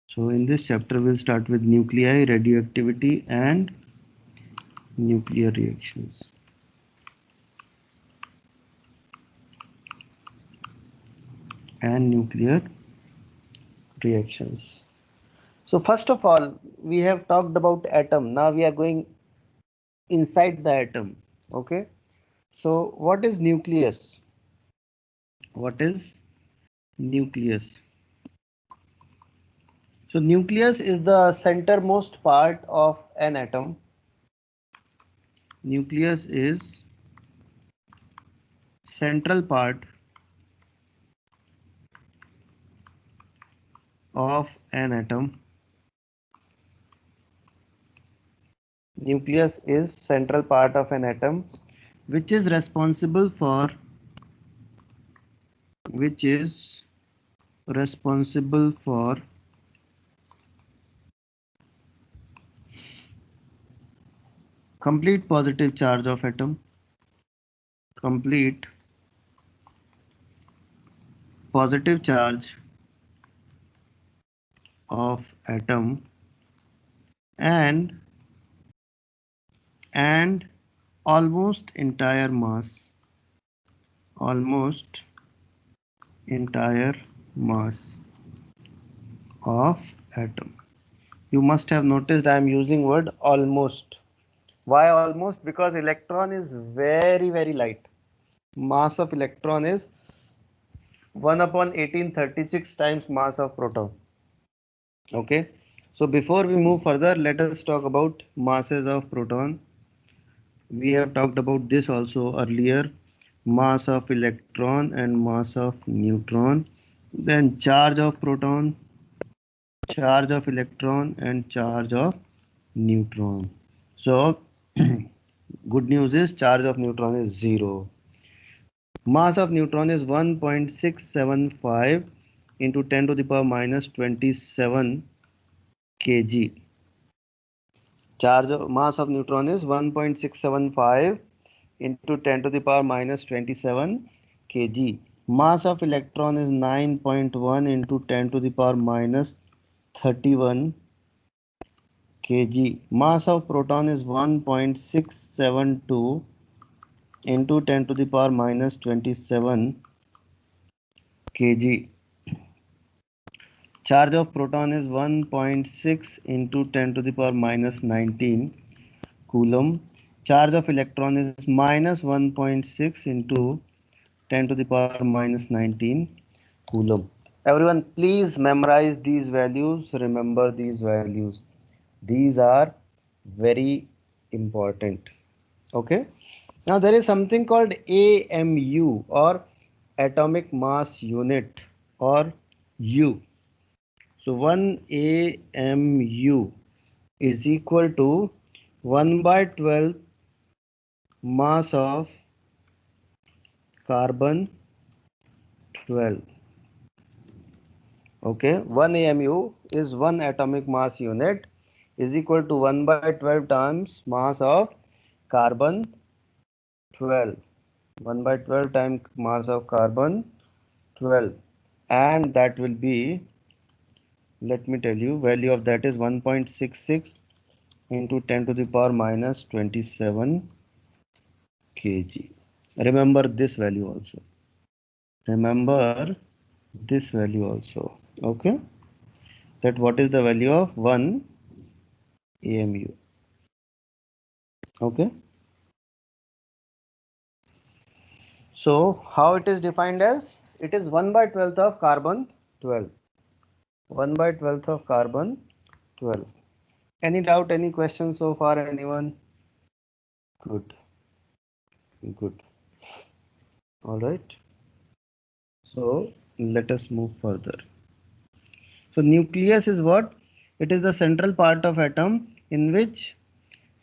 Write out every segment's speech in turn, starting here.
So in this chapter we'll start with nuclei, radioactivity and nuclear reactions. So first of all, we have talked about atom. Now we are going inside the atom. Okay. So what is nucleus? What is nucleus? So nucleus is the centermost part of an atom. Nucleus is central part of an atom. Nucleus is central part of an atom which is responsible for complete positive charge of atom, complete positive charge of atom and almost entire mass of atom. You must have noticed I am using word almost. Why almost? Because electron is very light. Mass of electron is 1 upon 1836 times mass of proton. Okay. So before we move further, let us talk about masses of proton. We have talked about this also earlier. Mass of electron and mass of neutron. Then charge of proton, charge of electron and charge of neutron. So good news is charge of neutron is 0. Mass of neutron is 1.675 into 10 to the power minus 27 kg. Mass of neutron is 1.675 into 10 to the power minus 27 kg. Mass of electron is 9.1 into 10 to the power minus 31 kg. Mass of proton is 1.672 into 10 to the power minus 27 kg. Charge of proton is 1.6 into 10 to the power minus 19 coulomb. Charge of electron is minus 1.6 into 10 to the power minus 19 coulomb. Everyone, please memorize these values. Remember these values. These are very important. Okay. Now there is something called AMU or atomic mass unit or U. So 1 AMU is equal to 1 by 12 mass of carbon 12. Okay, 1 AMU is 1 atomic mass unit is equal to 1 by 12 times mass of carbon 12. 1 by 12 times mass of carbon 12, and that will be, let me tell you, value of that is 1.66 into 10 to the power minus 27 kg. Remember this value also. Okay, that what is the value of 1 AMU. Okay, so how it is defined as? It is 1 by 12th of carbon 12. 1 by 12th of carbon 12. Any doubt, any question so far, anyone? Good. All right. So let us move further. So nucleus is what? It is the central part of atom in which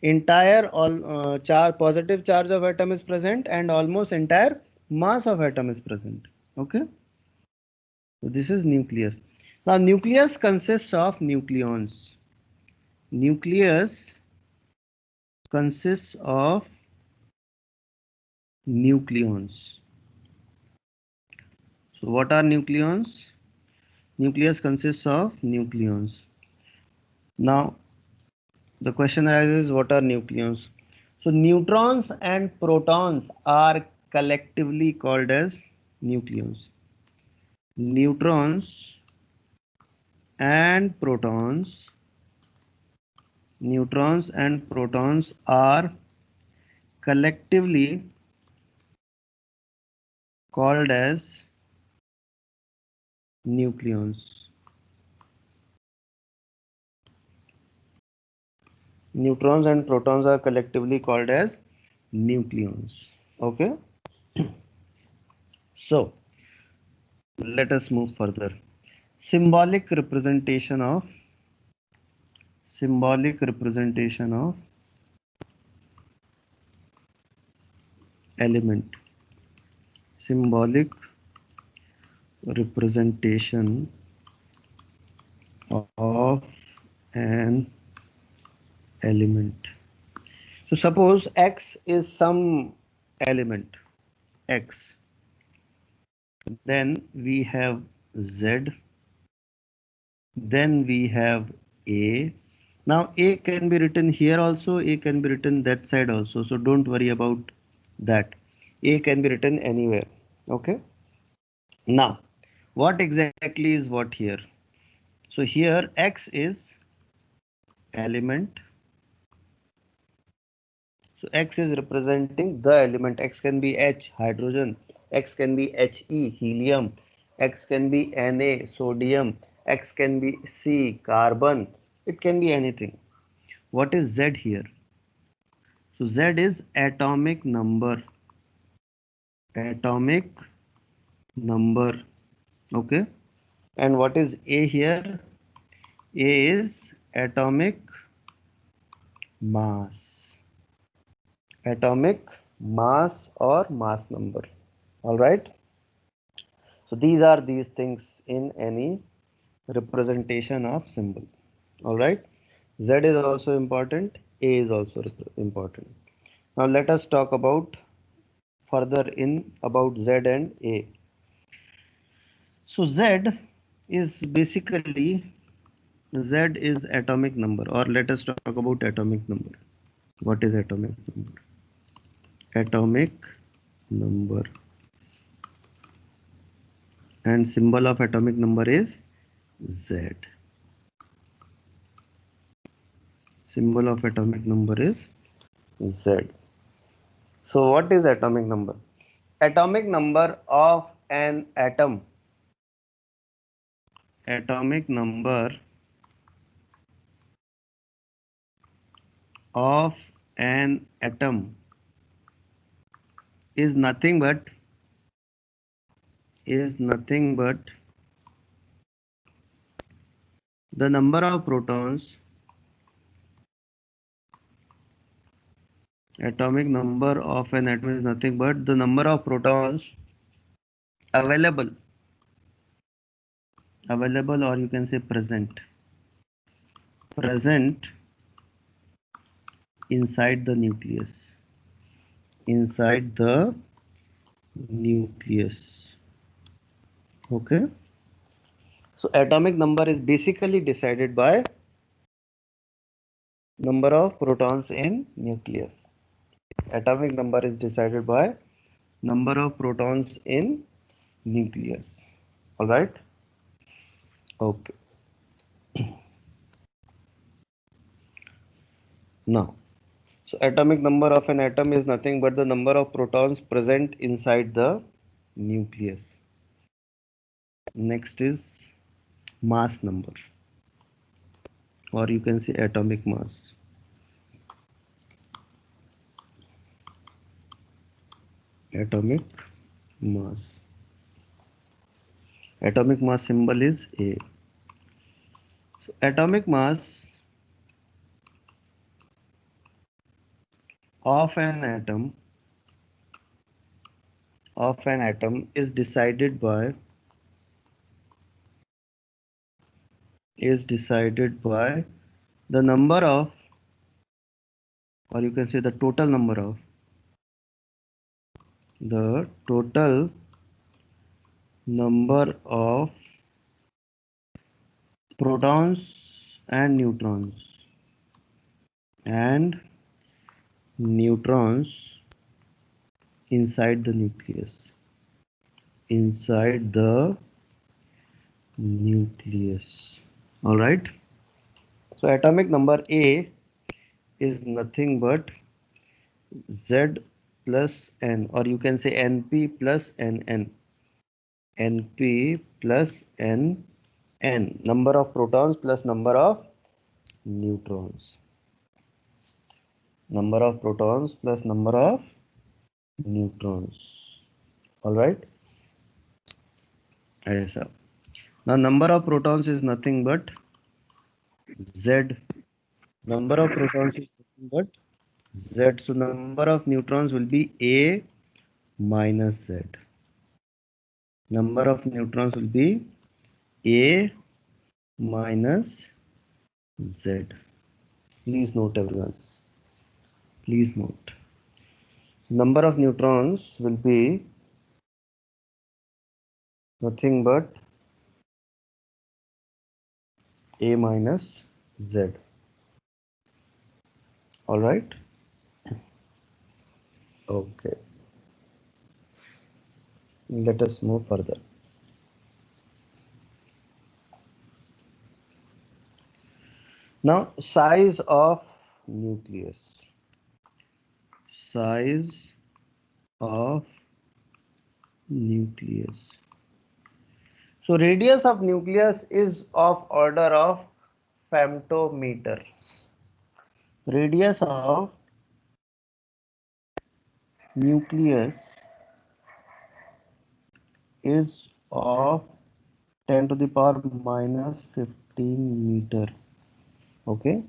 entire positive charge of atom is present and almost entire mass of atom is present. Okay. So this is nucleus. Now nucleus consists of nucleons. Nucleus consists of nucleons. So what are nucleons? Nucleus consists of nucleons. Now, the question arises, what are nucleons? So, neutrons and protons are collectively called as nucleons. Neutrons and protons, neutrons and protons are collectively called as nucleons. Neutrons and protons are collectively called as nucleons. Okay. So let us move further. Symbolic representation of element. Symbolic representation of an element. So suppose X is some element X. Then we have Z. Then we have A. Now A can be written here also, A can be written that side also. So don't worry about that. A can be written anywhere. Okay. Now, what exactly is what here? So here X is element. So X is representing the element. X can be H, hydrogen. X can be He, helium. X can be Na, sodium. X can be C, carbon. It can be anything. What is Z here? So Z is atomic number. Atomic number. Okay. And what is A here? A is atomic mass. Atomic mass or mass number. All right. So these are these things in any representation of symbol. All right. Z is also important. A is also important. Now let us talk about further in about Z and A. So Z is basically Z is atomic number, or let us talk about atomic number. What is atomic number? Atomic number, and symbol of atomic number is Z. Symbol of atomic number is Z. So what is atomic number? Atomic number of an atom. Atomic number of an atom is nothing but the number of protons. Atomic number of an atom is nothing but the number of protons available, or you can say present inside the nucleus. Inside the nucleus. Okay. So atomic number is basically decided by number of protons in nucleus. Atomic number is decided by number of protons in nucleus. All right. Okay. Now, so atomic number of an atom is nothing but the number of protons present inside the nucleus. Next is mass number, or you can say atomic mass. Atomic mass. Atomic mass symbol is A. So atomic mass of an atom is decided by the number of, or you can say the total number of protons and neutrons inside the nucleus. All right. So atomic number A is nothing but Z plus N, or you can say Np plus Nn. Np plus Nn. Number of protons plus number of neutrons. Number of protons plus number of neutrons. All right. Yes, sir. Now number of protons is nothing but Z. Number of protons is nothing but Z. So number of neutrons will be A minus Z. Number of neutrons will be A minus Z. Please note everyone. Please note. Number of neutrons will be nothing but A minus Z. All right. Okay. Let us move further. Now, size of nucleus. Size of nucleus. So, radius of nucleus is of order of femtometer. Radius of nucleus is of 10 to the power minus 15 meter. Okay.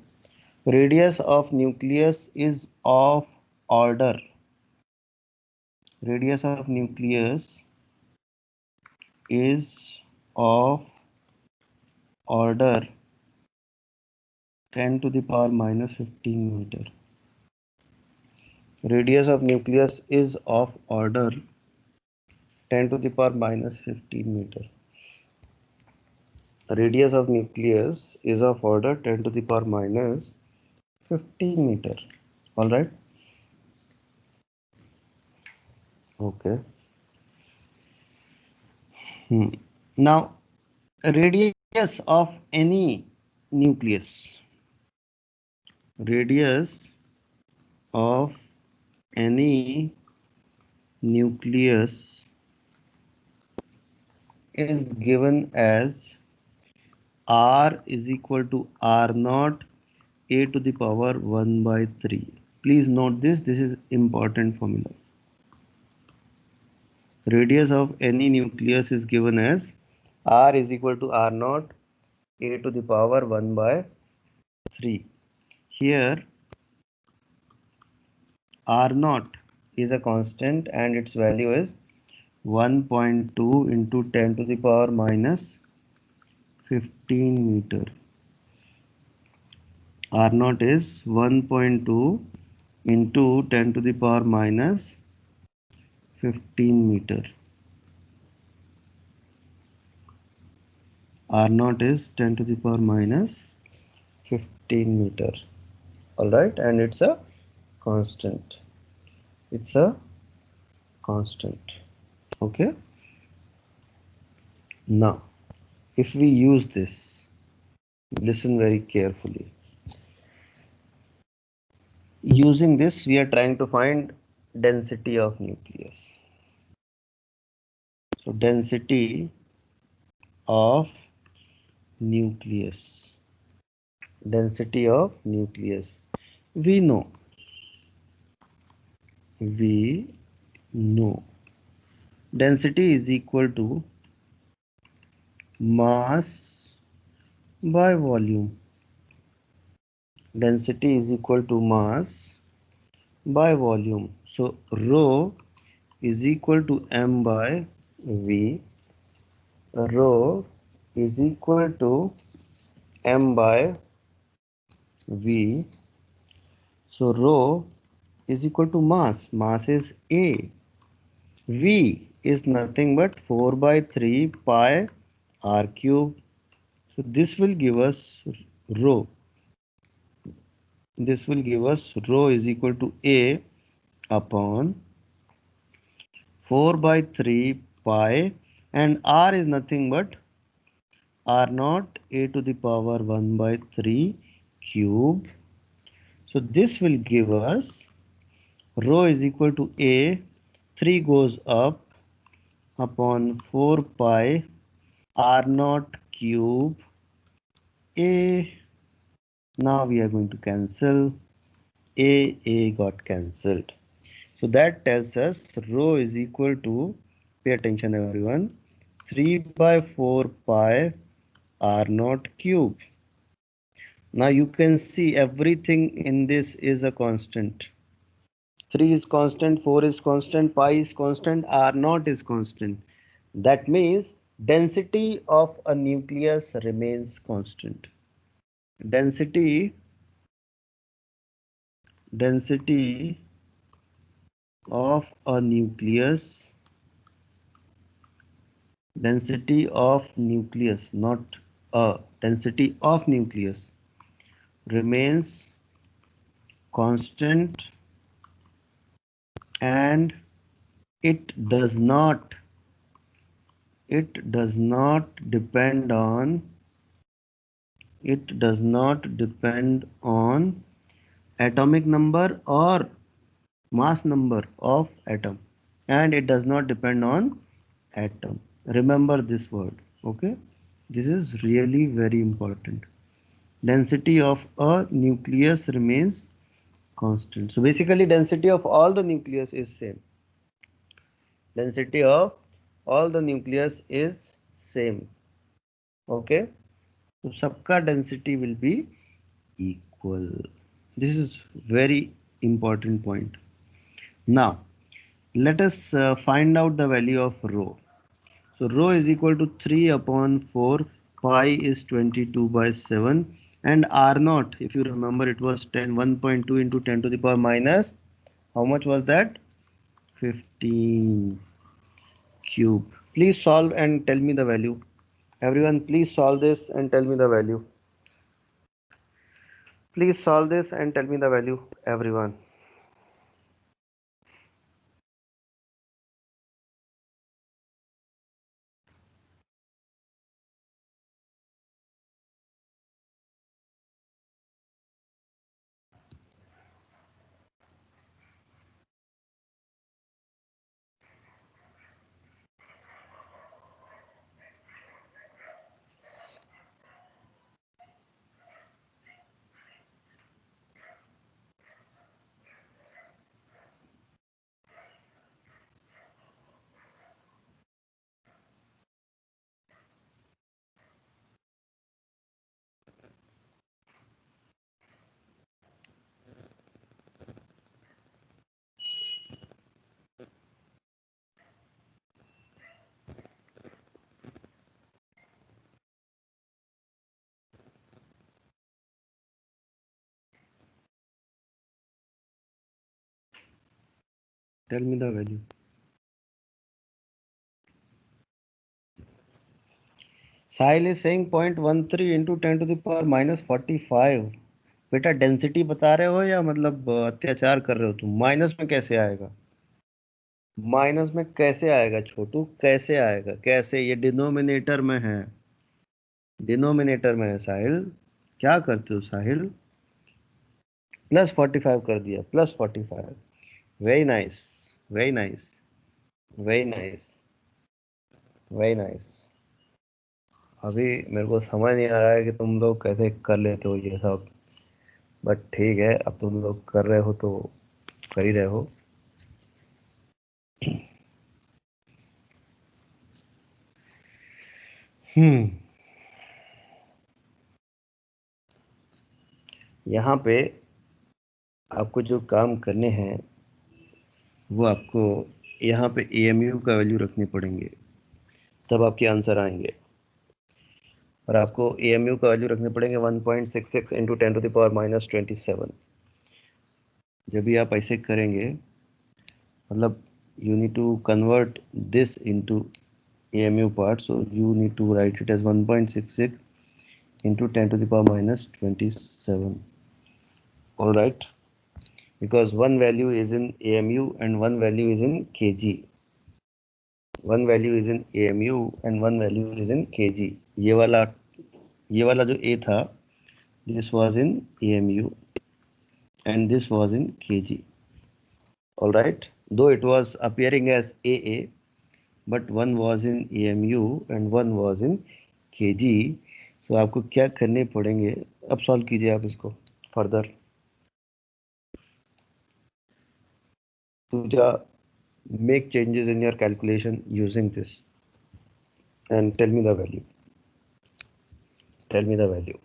Radius of nucleus is of order. Radius of nucleus is of order 10 to the power minus 15 meter. Radius of nucleus is of order 10 to the power minus 15 meter. Radius of nucleus is of order 10 to the power minus 15 meter. All right. Okay. Now, radius of any nucleus. Radius of any nucleus is given as R is equal to R naught A to the power 1 by 3. Please note this is important formula. Radius of any nucleus is given as R is equal to R naught A to the power 1 by 3. Here R naught is a constant and its value is 1.2 into 10 to the power minus 15 meter. R naught is 1.2 into 10 to the power minus 15 meter. R naught is 10 to the power minus 15 meter. All right, and it's a constant. It's a constant. Okay. Now, if we use this, listen very carefully. Using this, we are trying to find density of nucleus. So, density of nucleus. Density of nucleus. We know density is equal to mass by volume. Density is equal to mass by volume. So rho is equal to m by v. Rho is equal to m by v. So rho is equal to mass. Mass is A. V is nothing but 4 by 3 pi r cube. So this will give us rho. This will give us rho is equal to A upon 4 by 3 pi, and R is nothing but R naught A to the power 1 by 3 cube. So this will give us rho is equal to A, 3 goes up upon 4 pi R naught cube A. Now we are going to cancel. A got cancelled. So that tells us rho is equal to, pay attention everyone, 3 by 4 pi R naught cube. Now you can see everything in this is a constant. 3 is constant, 4 is constant, pi is constant, R naught is constant. That means density of a nucleus remains constant. Density of a nucleus, not a, density of nucleus remains constant, and it does not depend on atomic number or mass number of atom, and it does not depend on atom. Remember this word, okay? This is really very important. Density of a nucleus remains constant. So basically density of all the nucleus is same. Density of all the nucleus is same. Okay? So सबका density will be equal. This is very important point. Now let us find out the value of rho. So rho is equal to 3 upon 4, pi is 22 by 7, and R naught, if you remember, it was 1.2 into 10 to the power minus, how much was that? 15 cube. Please solve and tell me the value. Everyone, please solve this and tell me the value. Please solve this and tell me the value, everyone. Tell me the value. Sahil is saying 0.13 into 10 to the power minus 45. बेटा density बता रहे हो या मतलब अत्याचार कर रहे हो तुम? माइनस में कैसे आएगा? माइनस में कैसे आएगा छोटू? कैसे आएगा? कैसे? ये डिनोमिनेटर में है, डिनोमिनेटर में है साहिल। क्या करते हो साहिल? प्लस 45 कर दिया, plus 45। Very nice, very nice, very nice, very nice. अभी मेरे को समझ नहीं आ रहा है कि तुम लोग कैसे कर लेते हो ये सब, बट ठीक है, अब तुम लोग कर रहे हो तो कर ही रहे हो। यहाँ पे आपको जो काम करने हैं वो आपको यहाँ पे AMU का वैल्यू रखने पड़ेंगे, तब आपके आंसर आएंगे। और आपको AMU का वैल्यू रखने पड़ेंगे 1.66 into 10 to the power minus 27। जब भी आप ऐसे करेंगे, मतलब you need to convert this into AMU part, so you need to write it as 1.66 into 10 to the power minus 27. All right, because one value is in AMU and one value is in kg. One value is in AMU and one value is in kg. ये वाला जो A था, this was in AMU and this was in kg. All right, though it was appearing as AA, but one was in AMU and one was in kg. So आपको क्या करने पड़ेंगे, अब solve कीजिए आप इसको further. Pooja, make changes in your calculation using this and tell me the value. Tell me the value.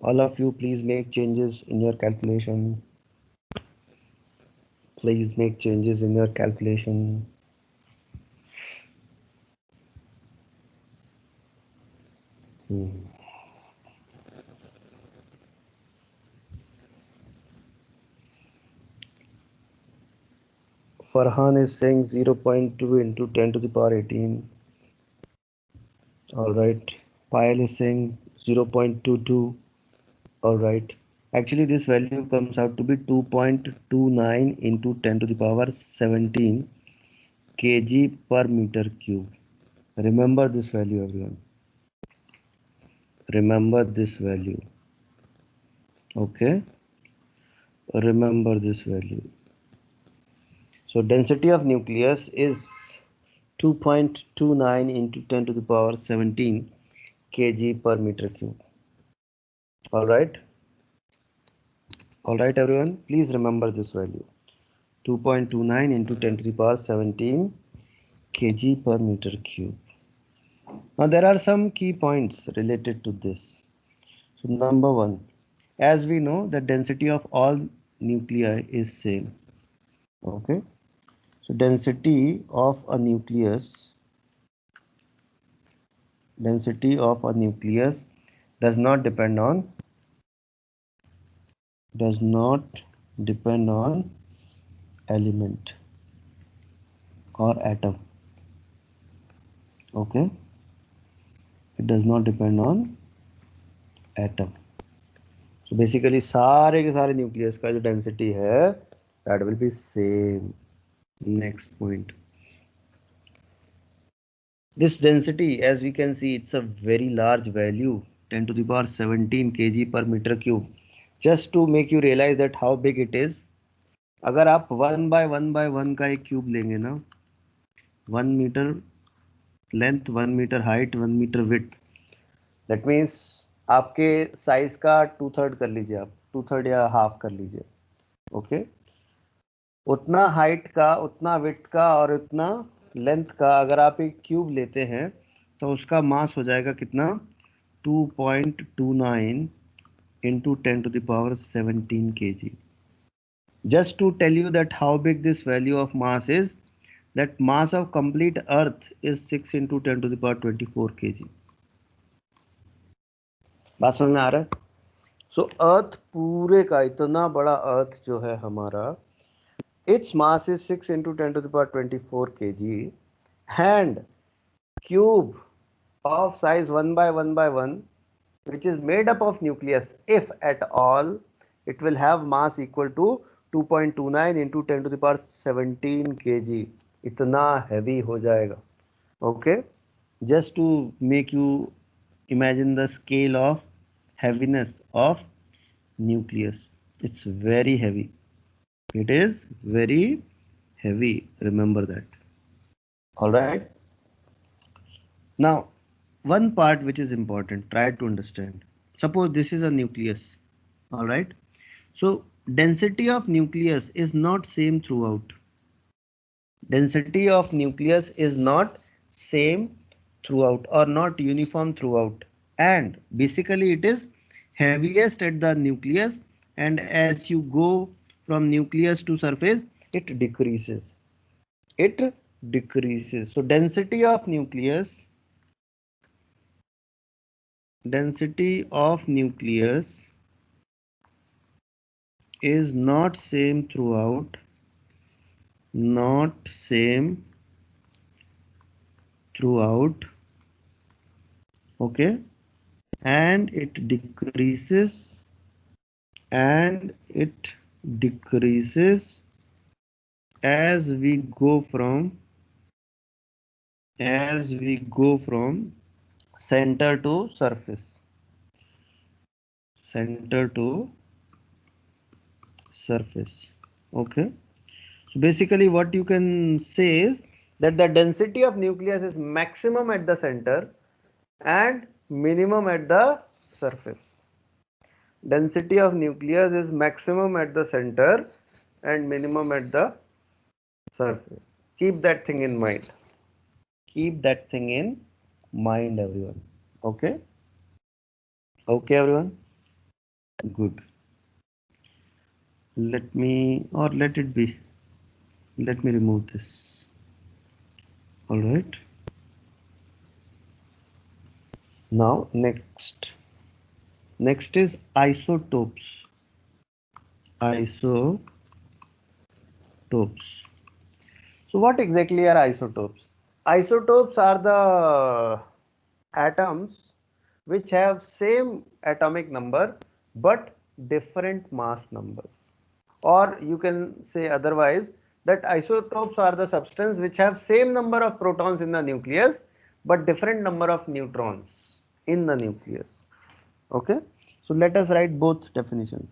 All of you, please make changes in your calculation. Please make changes in your calculation. Farhan is saying 0.2 into 10 to the power 18. All right. Payal is saying 0.22. All right. Actually, this value comes out to be 2.29 into 10 to the power 17 kg per meter cube. Remember this value, everyone. Remember this value. Okay. Remember this value. So density of nucleus is 2.29 into 10 to the power 17 kg per meter cube. All right. All right, everyone. Please remember this value. 2.29 into 10 to the power 17 kg per meter cube. Now there are some key points related to this. So number one, as we know, the density of all nuclei is same. Okay. So density of a nucleus does not depend on element or atom. Okay, it does not depend on atom. So basically सारे के सारे nucleus का जो density है, that will be same. Next point, this density, as we can see, it's a very large value, 10 to the power 17 kg per meter cube. Just to make you realize that how big it is, अगर आप 1 by 1 by 1 का एक cube लेंगे ना, 1 metre length, 1 metre height, 1 metre width, that means आपके size का 2/3 कर लीजिए, आप 2/3 या हाफ कर लीजिए. ओके, उतना हाइट का, उतना विड्थ का और उतना लेंथ का अगर आप एक क्यूब लेते हैं तो उसका मास हो जाएगा कितना, 2.29 into 10 to the power 17 kg. Just to tell you that how big this value of mass is, that mass of complete earth is 6 into 10 to the power 24 kg. बात समझ में आ रहा है? So earth पूरे का, इतना बड़ा earth जो है हमारा, its mass is 6 into 10 to the power 24 kg, and cube of size 1 by 1 by 1, which is made up of nucleus, if at all, it will have mass equal to 2.29 into 10 to the power 17 kg. इतना heavy हो जाएगा. Okay, just to make you imagine the scale of heaviness of nucleus. It's very heavy. It is very heavy. Remember that. All right. Now, one part which is important, try to understand. Suppose this is a nucleus. All right. So density of nucleus is not same throughout. Density of nucleus is not same throughout or not uniform throughout, and basically it is heaviest at the nucleus, and as you go from nucleus to surface, it decreases. So density of nucleus is not same throughout, not same throughout, okay, and it decreases and it decreases as we go from center to surface, center to surface, okay. So basically what you can say is that the density of nucleus is maximum at the center and minimum at the surface. Density of nucleus is maximum at the center and minimum at the surface. Keep that thing in mind. Keep that thing in mind, everyone. Okay? Okay, everyone? Good. Let me, or let it be. Let me remove this. All right. Now, next is isotopes. Isotopes. So what exactly are isotopes? Isotopes are the atoms which have same atomic number but different mass numbers. Or you can say otherwise that isotopes are the substance which have same number of protons in the nucleus but different number of neutrons in the nucleus. Okay, so let us write both definitions.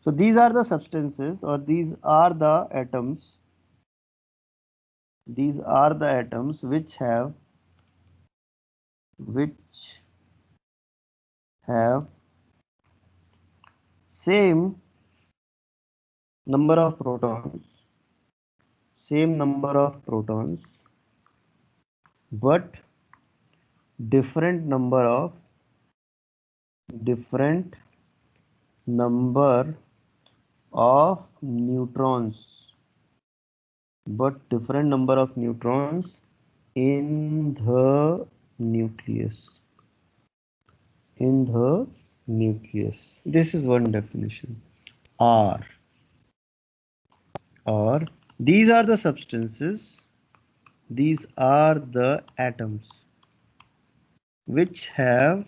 So these are the substances, or these are the atoms, which have same number of protons, but different number of neutrons, in the nucleus. This is one definition. R, or these are the substances, these are the atoms which have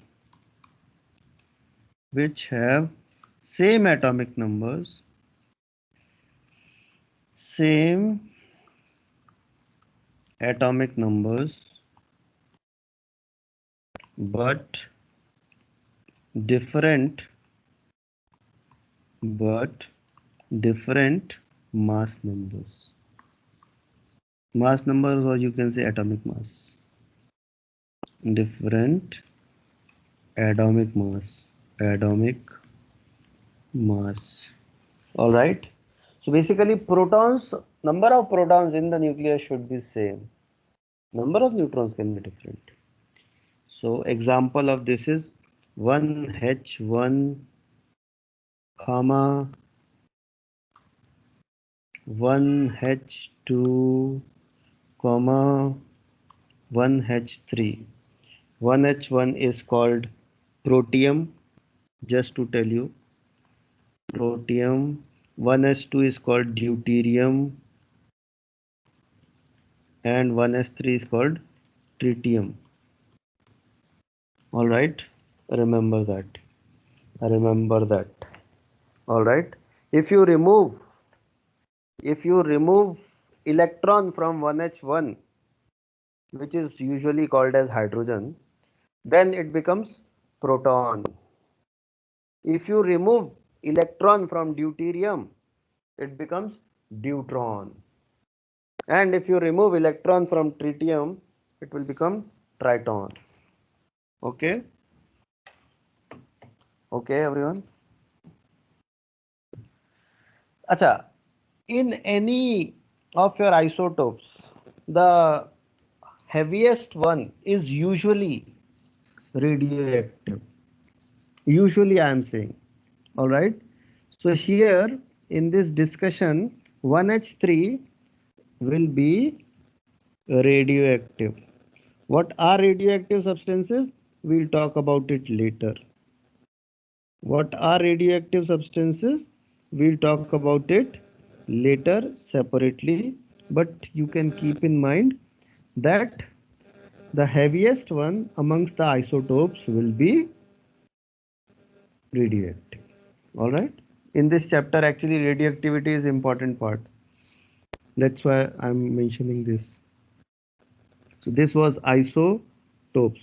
same atomic numbers, same atomic numbers but different mass numbers. Or you can say atomic mass. Different atomic mass. All right. So basically number of protons in the nucleus should be same. Number of neutrons can be different. So example of this is 1H1, comma 1H2, comma 1H3. 1H1 is called protium, just to tell you. Protium. 1H2 is called deuterium, and 1H3 is called tritium. All right, remember that. All right. If you remove electron from 1H1, which is usually called as hydrogen, then it becomes proton. If you remove electron from deuterium, it becomes deuteron. And if you remove electron from tritium, it will become triton. Okay? Okay, everyone? Acha, in any of your isotopes, the heaviest one is usually radioactive. Usually I am saying. All right. So here in this discussion, 1H3 will be radioactive. What are radioactive substances? We'll talk about it later. What are radioactive substances? We'll talk about it later separately. but you can keep in mind that the heaviest one amongst the isotopes will be radioactive. All right. In this chapter, actually, radioactivity is important part. That's why I'm mentioning this. So this was isotopes.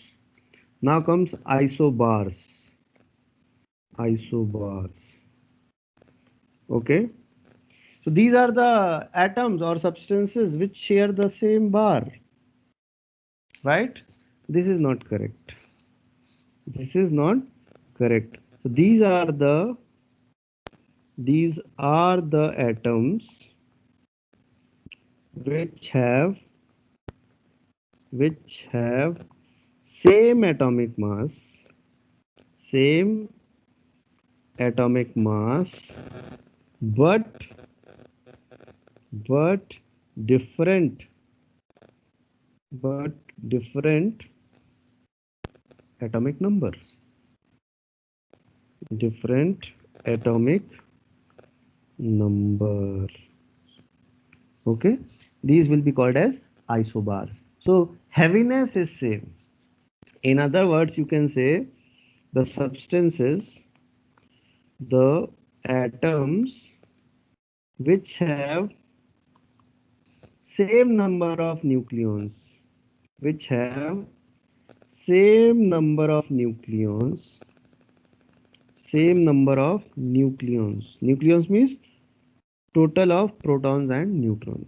Now comes isobars. Isobars. Okay. So these are the atoms or substances which share the same bar. Right? This is not correct. This is not correct. So these are the atoms which have same atomic mass, but different but different atomic number. Different atomic number. Okay, these will be called as isobars. So heaviness is same. In other words, you can say the substances, the atoms which have same number of nucleons, which have same number of nucleons, nucleons means total of protons and neutrons.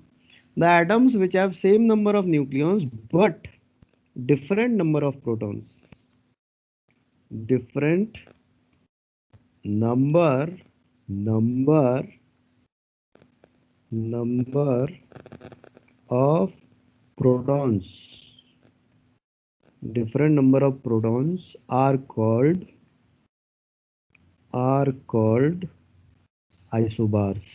The atoms which have same number of nucleons but different number of protons, different number of protons, different number of protons are called isobars.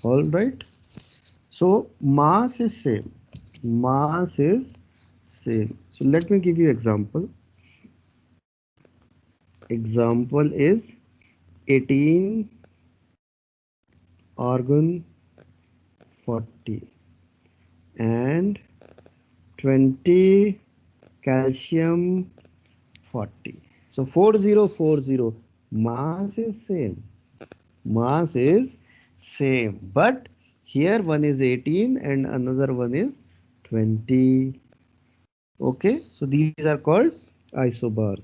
All right. So mass is same. So let me give you example. Example is 18 argon 40 and 20 calcium 40. So 4040, mass is same, but here one is 18 and another one is 20. Okay, so these are called isobars.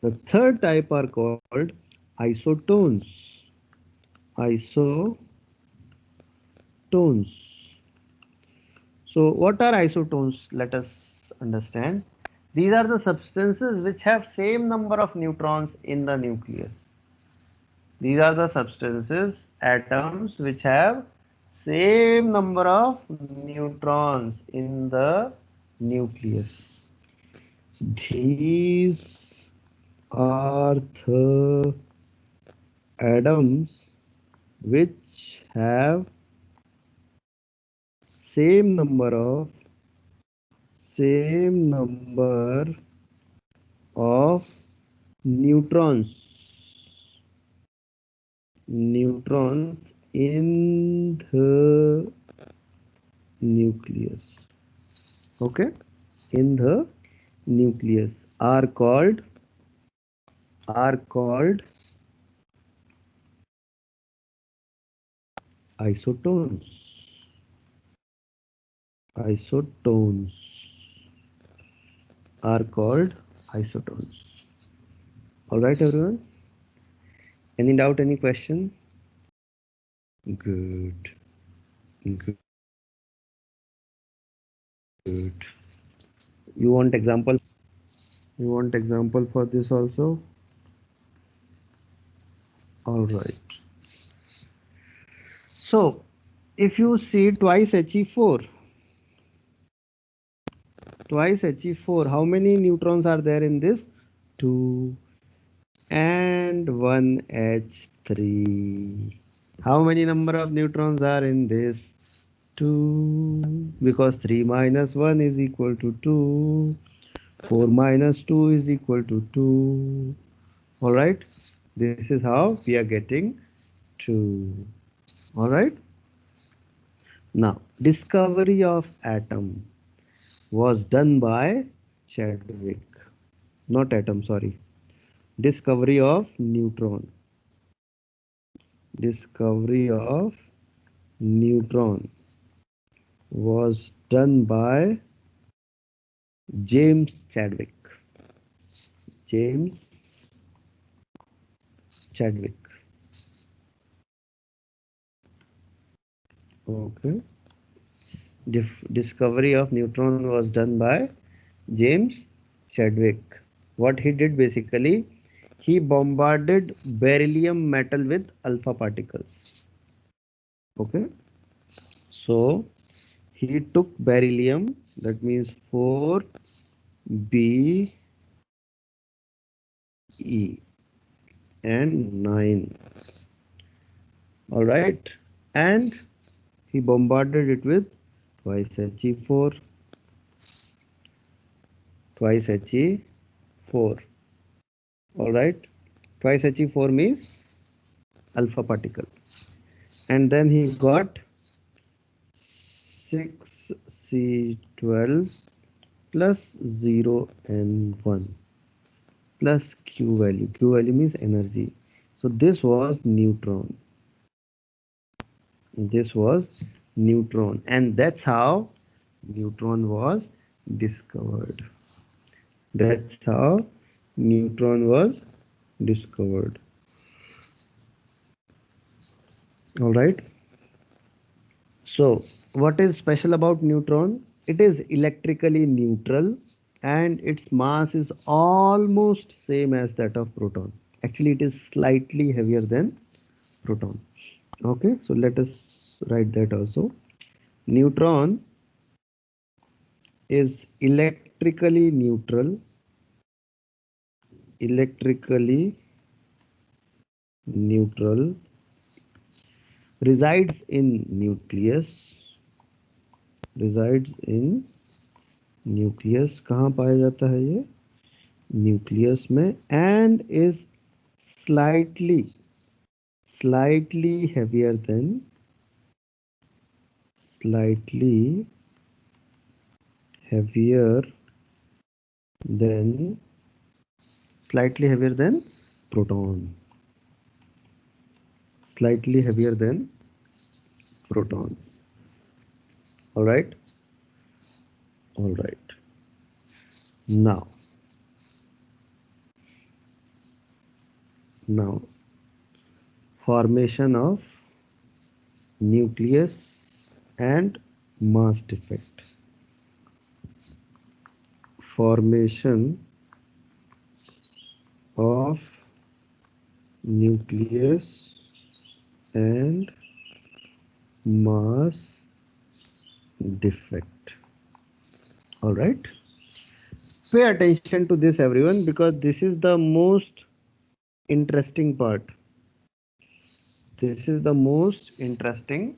The third type are called isotones. So what are isotones? Let us understand. These are the substances which have same number of neutrons in the nucleus. These are the substances, atoms which have same number of neutrons in the nucleus. These are the atoms which have same number of neutrons in the nucleus. Okay, in the nucleus are called isotones. Isotones are called isotones. All right, everyone. Any doubt? Any question? Good. You want example? You want example for this also? All right. So, if you see twice He4, how many neutrons are there in this? 2 and 1 H3. How many number of neutrons are in this? 2, because 3 minus 1 is equal to 2. 4 minus 2 is equal to 2. All right. This is how we are getting 2. All right. Now, discovery of atom was done by Chadwick. Not atom, sorry. Discovery of neutron. Discovery of neutron was done by James Chadwick. James Chadwick. Okay. Discovery of neutron was done by James Chadwick. What he did basically, he bombarded beryllium metal with alpha particles. Okay. So he took beryllium, that means 4Be and 9. All right. And he bombarded it with twice He4, twice He4. All right. Twice He4 means alpha particle. And then he got 6C12 plus 0 and 1 plus Q value. Q value means energy. So this was neutron. This was neutron, and that's how neutron was discovered. That's how neutron was discovered. All right. So what is special about neutron? It is electrically neutral and its mass is almost same as that of proton. Actually, it is slightly heavier than proton. Okay, so let us write that also. Neutron is electrically neutral, electrically neutral, resides in nucleus, resides in nucleus. कहाँ पाया जाता है ये? Nucleus में, and is slightly heavier than slightly heavier than slightly heavier than proton. Slightly heavier than proton. All right. All right. Now formation of nucleus and mass defect. Formation of nucleus and mass defect. All right. Pay attention to this, everyone, because this is the most interesting part. This is the most interesting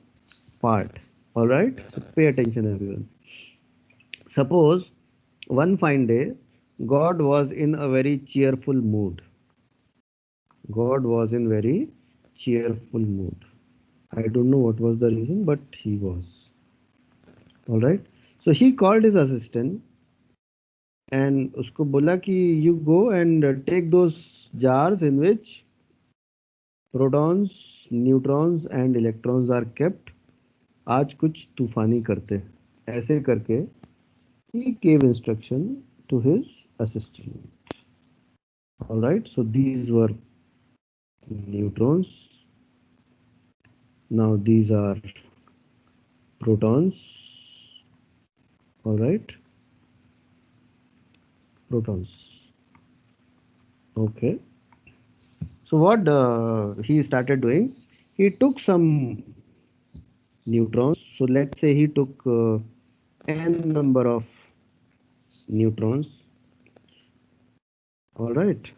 part. All right. So pay attention, everyone. Suppose one fine day, God was in a very cheerful mood. God was in very cheerful mood. I don't know what was the reason, but he was. All right. So he called his assistant and उसको बोला कि you go and take those jars in which protons, neutrons and electrons are kept. आज कुछ तूफानी करते हैं. ऐसे करके he gave instruction to his assistant. All right. So these were neutrons. Now these are protons. All right. Protons. Okay. So what he started doing, he took some neutrons. So let's say he took n number of neutrons. All right.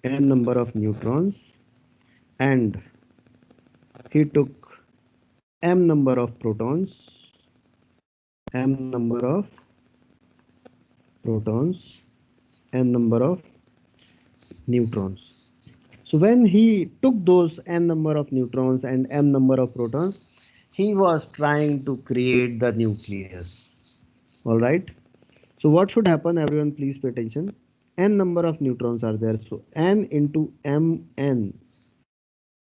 N number of neutrons, and he took m number of protons, m number of protons, n number of neutrons. So when he took those n number of neutrons and m number of protons, he was trying to create the nucleus. All right. So what should happen? Everyone, please pay attention. N number of neutrons are there. So n into mn,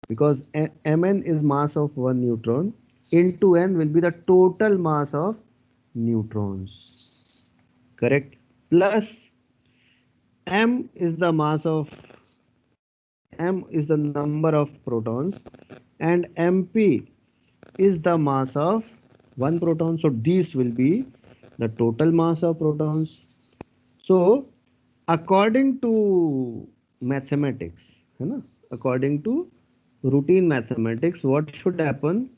because mn is mass of one neutron, into n will be the total mass of neutrons. Correct. Plus m is the mass of m is the number of protons, and mp is the mass of one proton. So these will be the total mass of protons. So according to mathematics, है ना, according to routine mathematics, what should happen,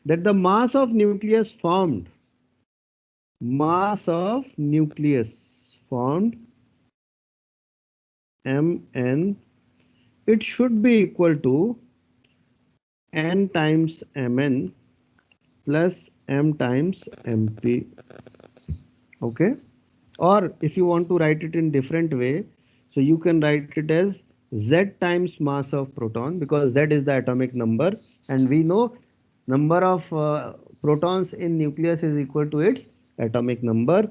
that the mass of nucleus formed mn, it should be equal to n times mn plus m times mp. Okay. Or if you want to write it in different way, so you can write it as z times mass of proton, because z is the atomic number, and we know number of protons in nucleus is equal to its atomic number,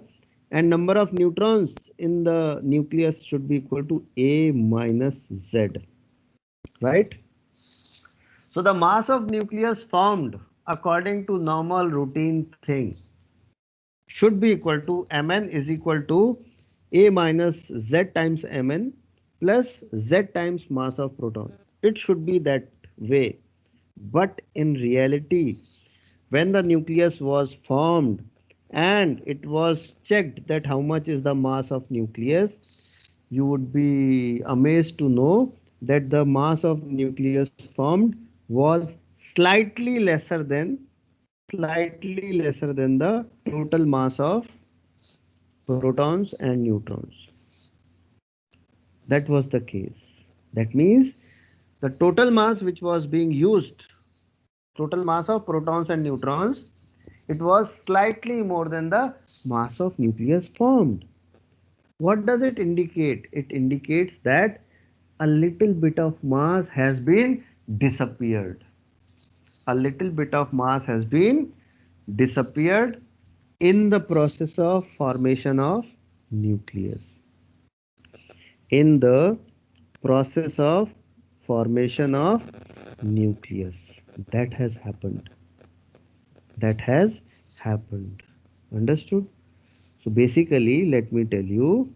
and number of neutrons in the nucleus should be equal to a minus z, right? So the mass of nucleus formed according to normal routine thing should be equal to mn is equal to a minus z times mn plus z times mass of proton. It should be that way. But in reality, when the nucleus was formed and it was checked that how much is the mass of nucleus, you would be amazed to know that the mass of nucleus formed was slightly lesser than the total mass of protons and neutrons. That was the case. That means the total mass which was being used, total mass of protons and neutrons, it was slightly more than the mass of nucleus formed. What does it indicate? It indicates that a little bit of mass has been disappeared. A little bit of mass has been disappeared in the process of formation of nucleus. In the process of formation of nucleus, that has happened. That has happened. Understood? So basically, let me tell you,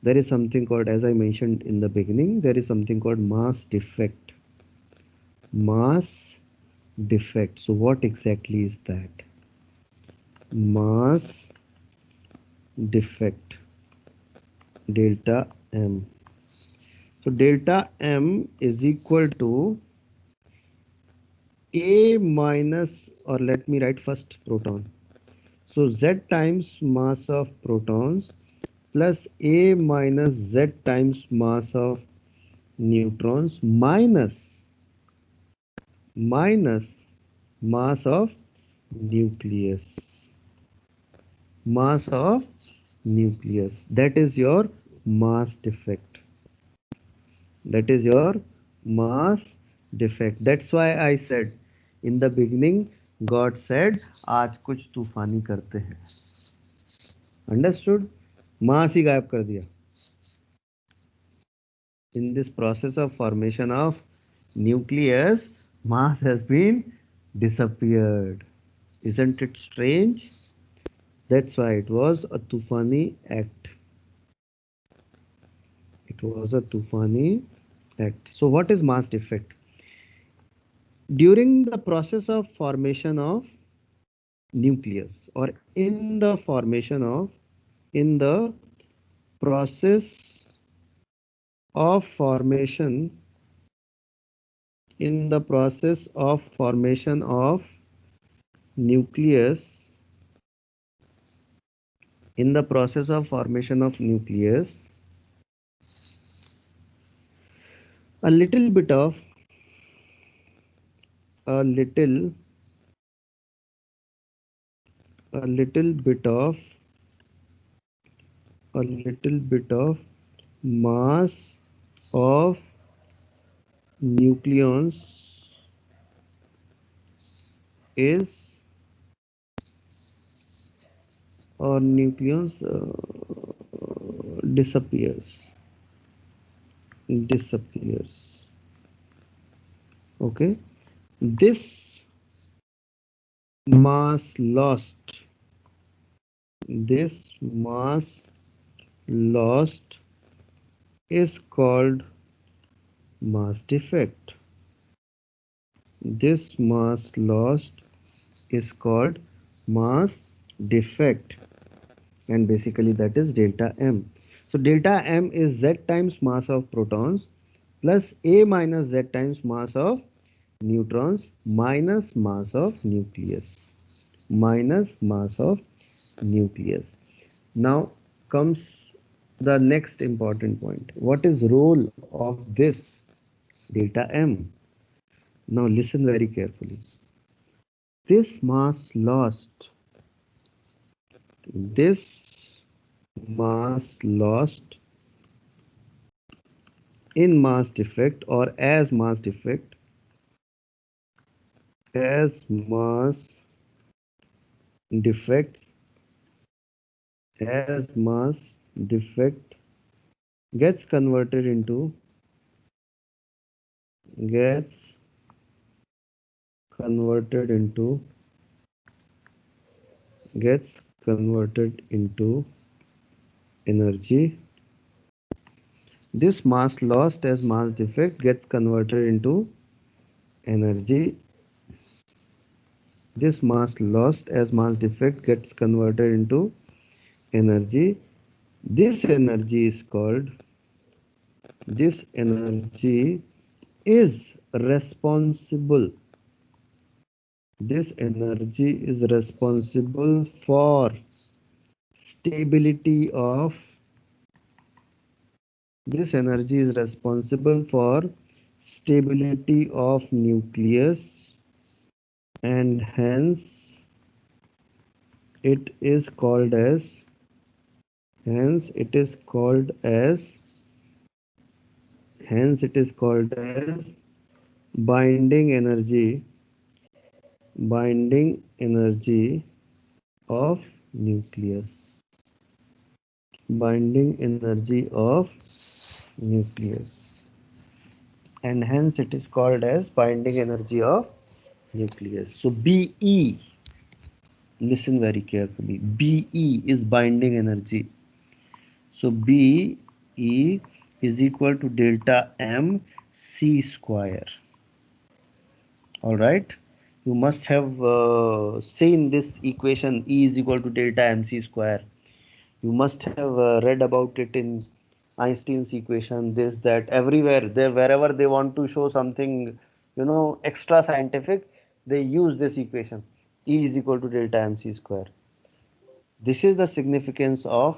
there is something called, as I mentioned in the beginning, there is something called mass defect. Mass defect. So what exactly is that? Mass defect, delta m. So delta m is equal to a minus, or let me write first proton. So z times mass of protons plus a minus z times mass of neutrons minus mass of nucleus. Mass of nucleus. That is your mass defect. That is your mass defect. That's why I said in the beginning, God said, आज कुछ तूफानी करते हैं. Understood? मास ही गायब कर दिया. In this process of formation of nucleus, mass has been disappeared. Isn't it strange? That's why it was a tufani act. It was a tufani act. So what is mass defect? During the process of formation of nucleus, or in the formation of, in the process of formation, in the process of formation of nucleus, in the process of formation of nucleus, a little bit of, a little bit of a little bit of mass of nucleons is or nucleons disappears. Okay, this mass lost this mass lost is called mass defect. This mass lost is called mass defect, and basically that is delta m. So delta m is z times mass of protons plus a minus z times mass of neutrons minus mass of nucleus. Now comes the next important point. What is role of this delta m? Now listen very carefully. This mass lost, this mass lost in mass defect or as defect mass defect gets converted into gets converted into gets converted into energy. This mass lost as mass defect gets converted into energy. This mass lost as mass defect gets converted into energy. This energy is called this energy is responsible this energy is responsible for stability of this energy is responsible for stability of nucleus, and hence it is called as hence it is called as binding energy of nucleus. Binding energy of nucleus, and hence it is called as binding energy of nucleus. So Be, listen very carefully, Be is binding energy. So Be is equal to delta m c square. All right, you must have seen this equation, E is equal to delta mc square. You must have read about it in Einstein's equation, this, that, everywhere, there, wherever they want to show something, extra scientific, they use this equation, E is equal to delta mc square. This is the significance of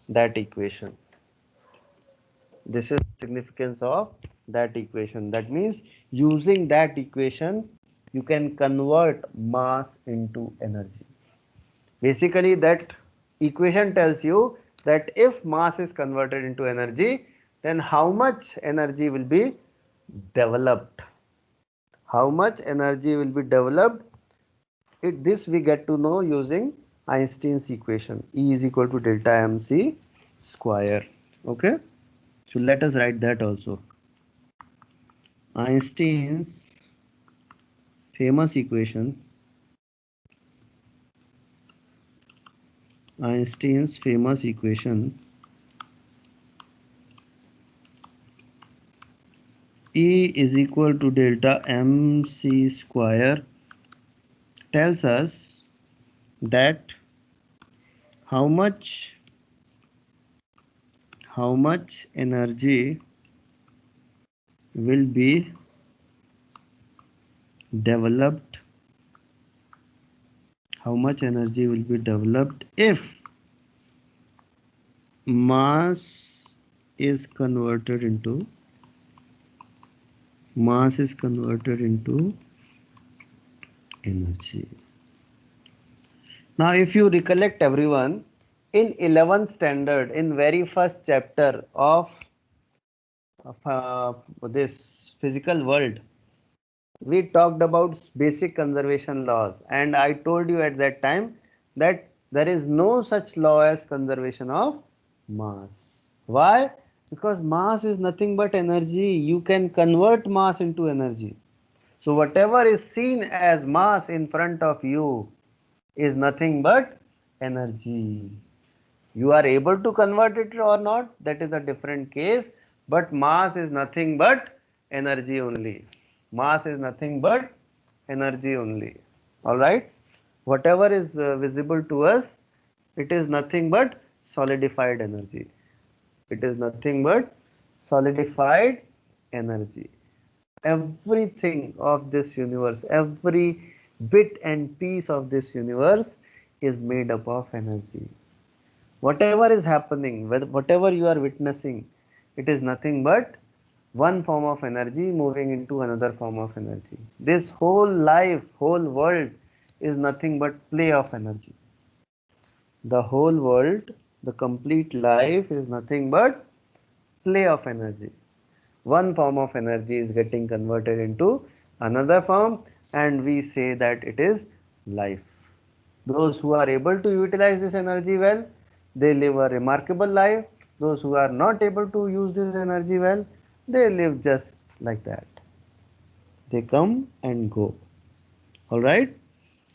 that equation. This is the significance of that equation. That means using that equation, you can convert mass into energy. Basically, that equation tells you that if mass is converted into energy, then how much energy will be developed. How much energy will be developed? This we get to know using Einstein's equation. E is equal to delta mc square. Okay. So let us write that also. Einstein's famous equation. E is equal to delta mc square tells us that how much energy will be developed if mass is converted into energy. Now, if you recollect everyone, in 11th standard, in very first chapter of this physical world, we talked about basic conservation laws, and I told you at that time that there is no such law as conservation of mass. Why? Because mass is nothing but energy. You can convert mass into energy. So whatever is seen as mass in front of you is nothing but energy. You are able to convert it or not, that is a different case, but mass is nothing but energy only. Mass is nothing but energy only. Alright? Whatever is visible to us, it is nothing but solidified energy. It is nothing but solidified energy. Everything of this universe, every bit and piece of this universe is made up of energy. Whatever is happening, whatever you are witnessing, it is nothing but one form of energy moving into another form of energy. This whole life, whole world is nothing but play of energy. The whole world, the complete life is nothing but play of energy. One form of energy is getting converted into another form, and we say that it is life. Those who are able to utilize this energy well, they live a remarkable life. Those who are not able to use this energy well, they live just like that. They come and go. Alright?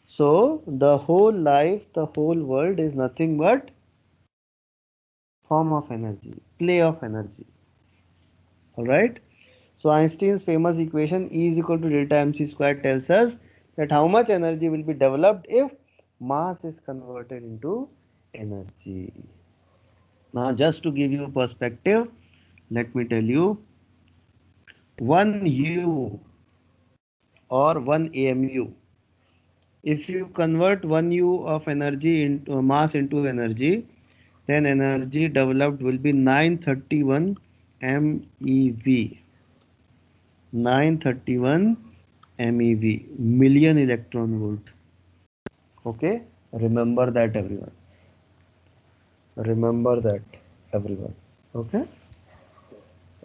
So, the whole life, the whole world is nothing but form of energy, play of energy. Alright? So, Einstein's famous equation E is equal to delta mc square tells us that how much energy will be developed if mass is converted into energy. Now, just to give you perspective, let me tell you 1 U or 1 AMU. If you convert 1 U of energy into mass into energy, then energy developed will be 931 MeV. 931 MeV, million electron volt. Okay, remember that everyone. Remember that everyone. Okay,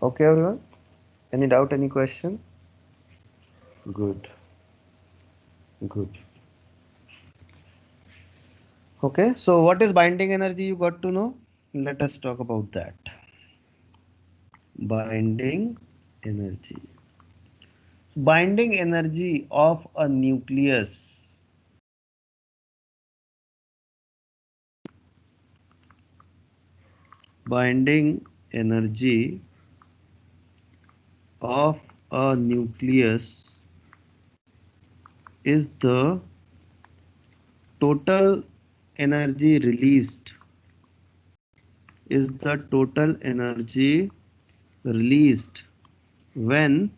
okay everyone. Any doubt, any question? Good, good. Okay, so what is binding energy? You got to know. Let us talk about that. Binding energy. Binding energy of a nucleus. Binding energy of a nucleus is the total energy released. Is the total energy released when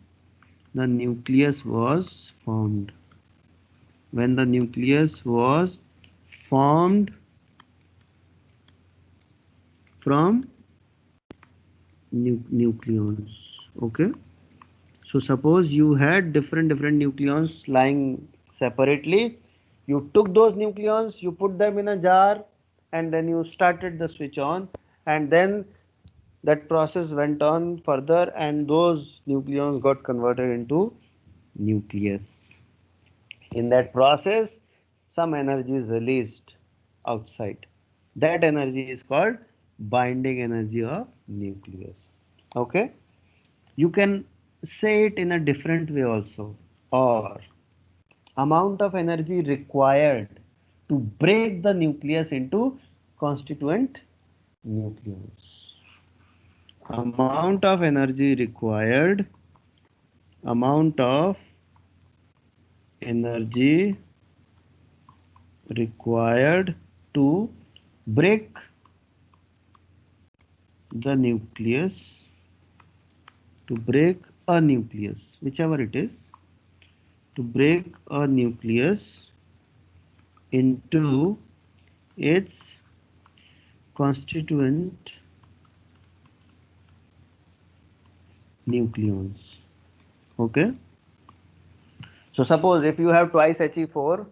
the nucleus was formed. When the nucleus was formed from nucleons. Okay, so suppose you had different nucleons lying separately. You took those nucleons, you put them in a jar, and then you started the switch on, and then that process went on further, and those nucleons got converted into nucleus. In that process, some energy is released outside. That energy is called binding energy of nucleus. Okay, you can say it in a different way also, or amount of energy required to break the nucleus into constituent nucleons. Amount of energy required, amount of energy required to break the nucleus, to break a nucleus, whichever it is, to break a nucleus into its constituent nucleons. Okay, so suppose if you have twice He4,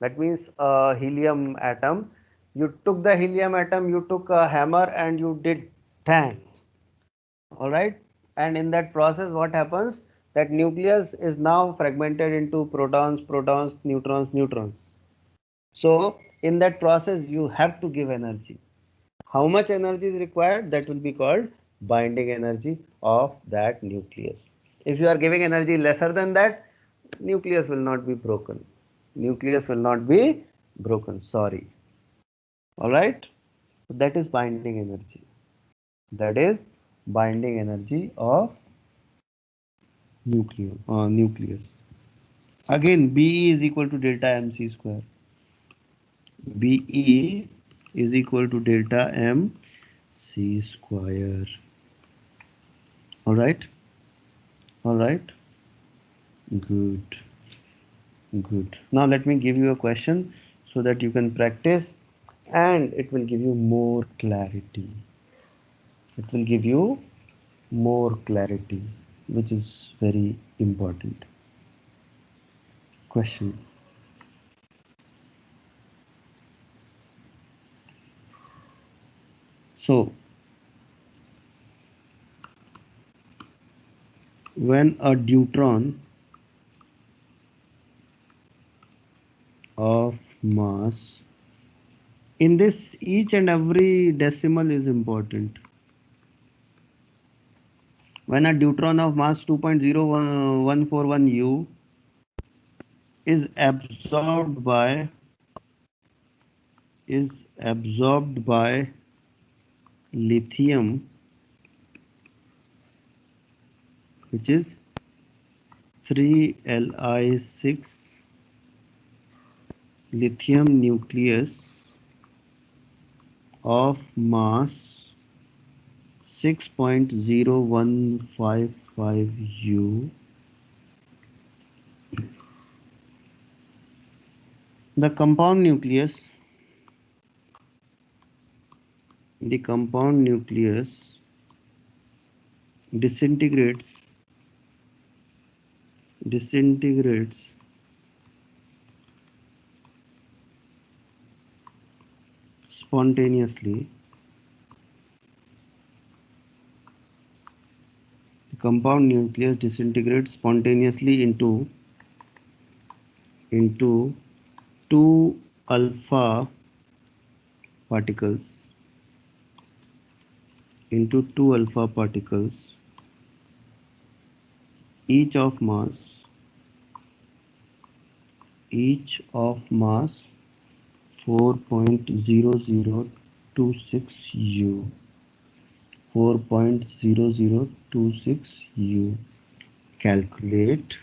That means a helium atom. You took the helium atom, you took a hammer and you did bang. All right. And in that process, what happens? That nucleus is now fragmented into protons, protons, neutrons, neutrons. So in that process, you have to give energy. How much energy is required? That will be called binding energy of that nucleus. If you are giving energy lesser than that, nucleus will not be broken. Nucleus will not be broken. Sorry. All right. That is binding energy. That is binding energy of nucleus. Again, Be is equal to delta mc square. Be is equal to delta mc square. All right. All right. Good. Good. Now let me give you a question so that you can practice and it will give you more clarity. It will give you more clarity, which is very important. Question. So, when a deuteron of mass, in this each and every decimal is important. When a deuteron of mass 2.01141 U is absorbed by lithium, which is 3Li6 lithium nucleus of mass 6.0155 U. The compound nucleus disintegrates spontaneously. The compound nucleus disintegrates spontaneously into 2 alpha particles, each of mass 4.0026 U. 4.0026 U. Calculate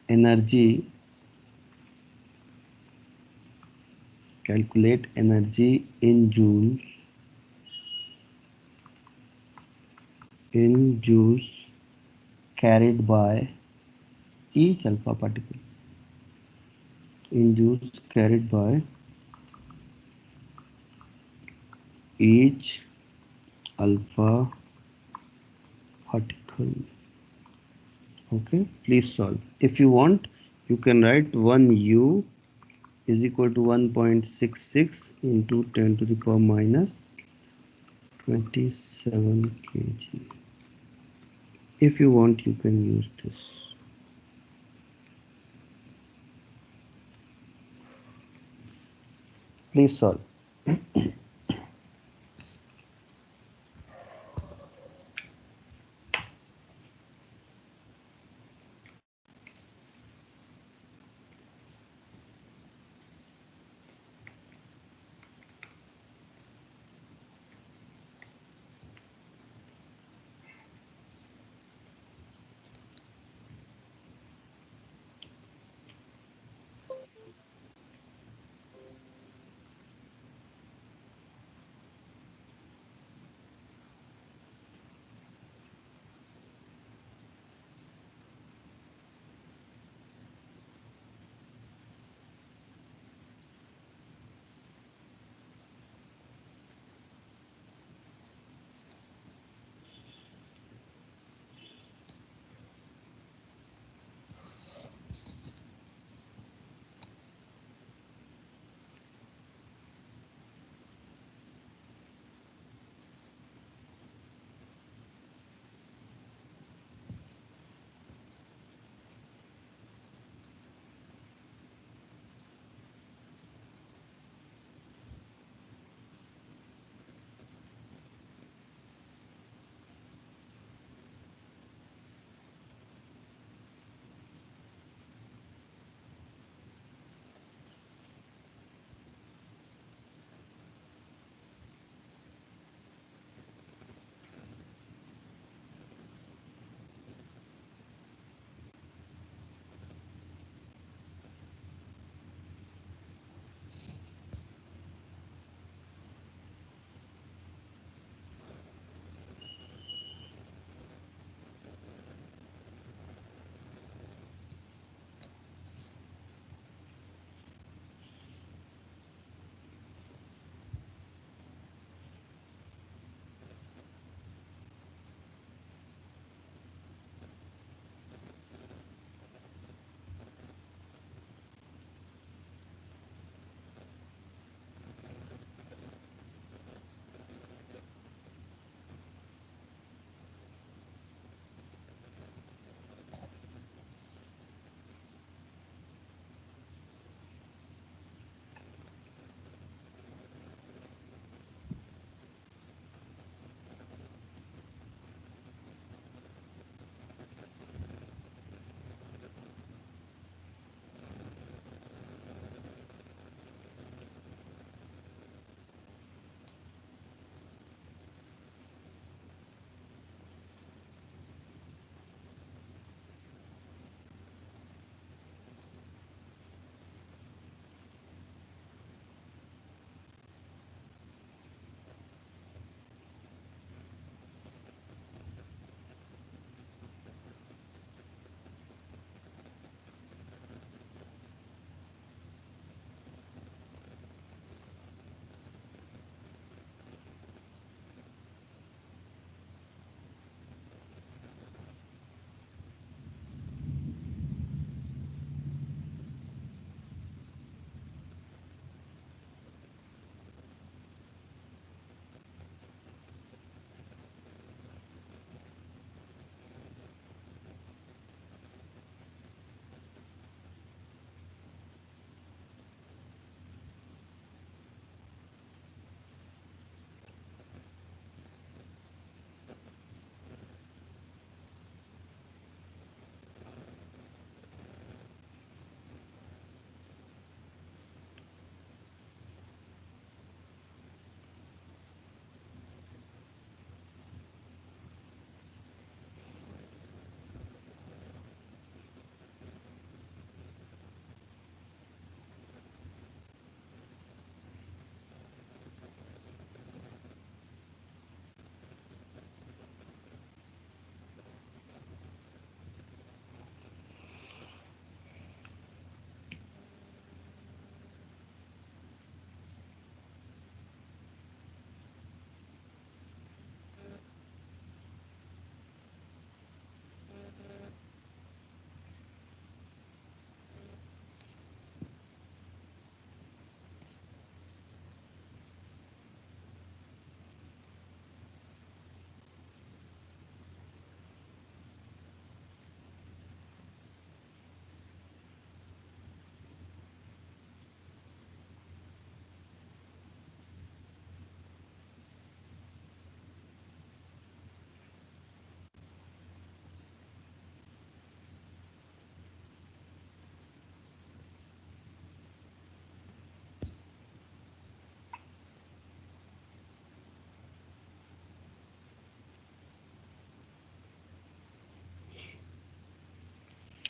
energy in joules carried by each alpha particle. In joules carried by each alpha particle. Okay, please solve. If you want, you can write 1 U is equal to 1.66 into 10 to the power minus 27 kg. If you want, you can use this. Please solve.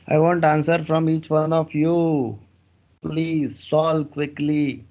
I want answer from each one of you. Please solve quickly.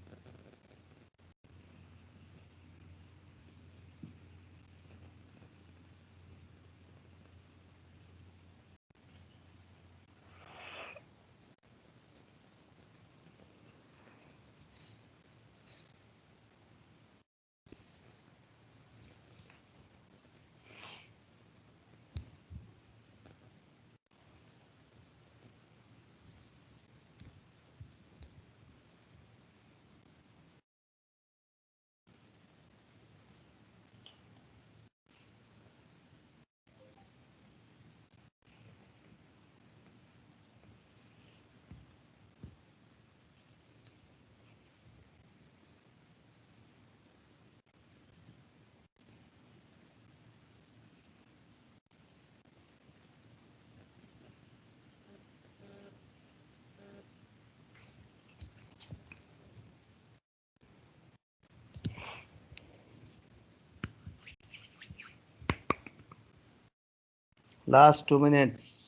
Last 2 minutes.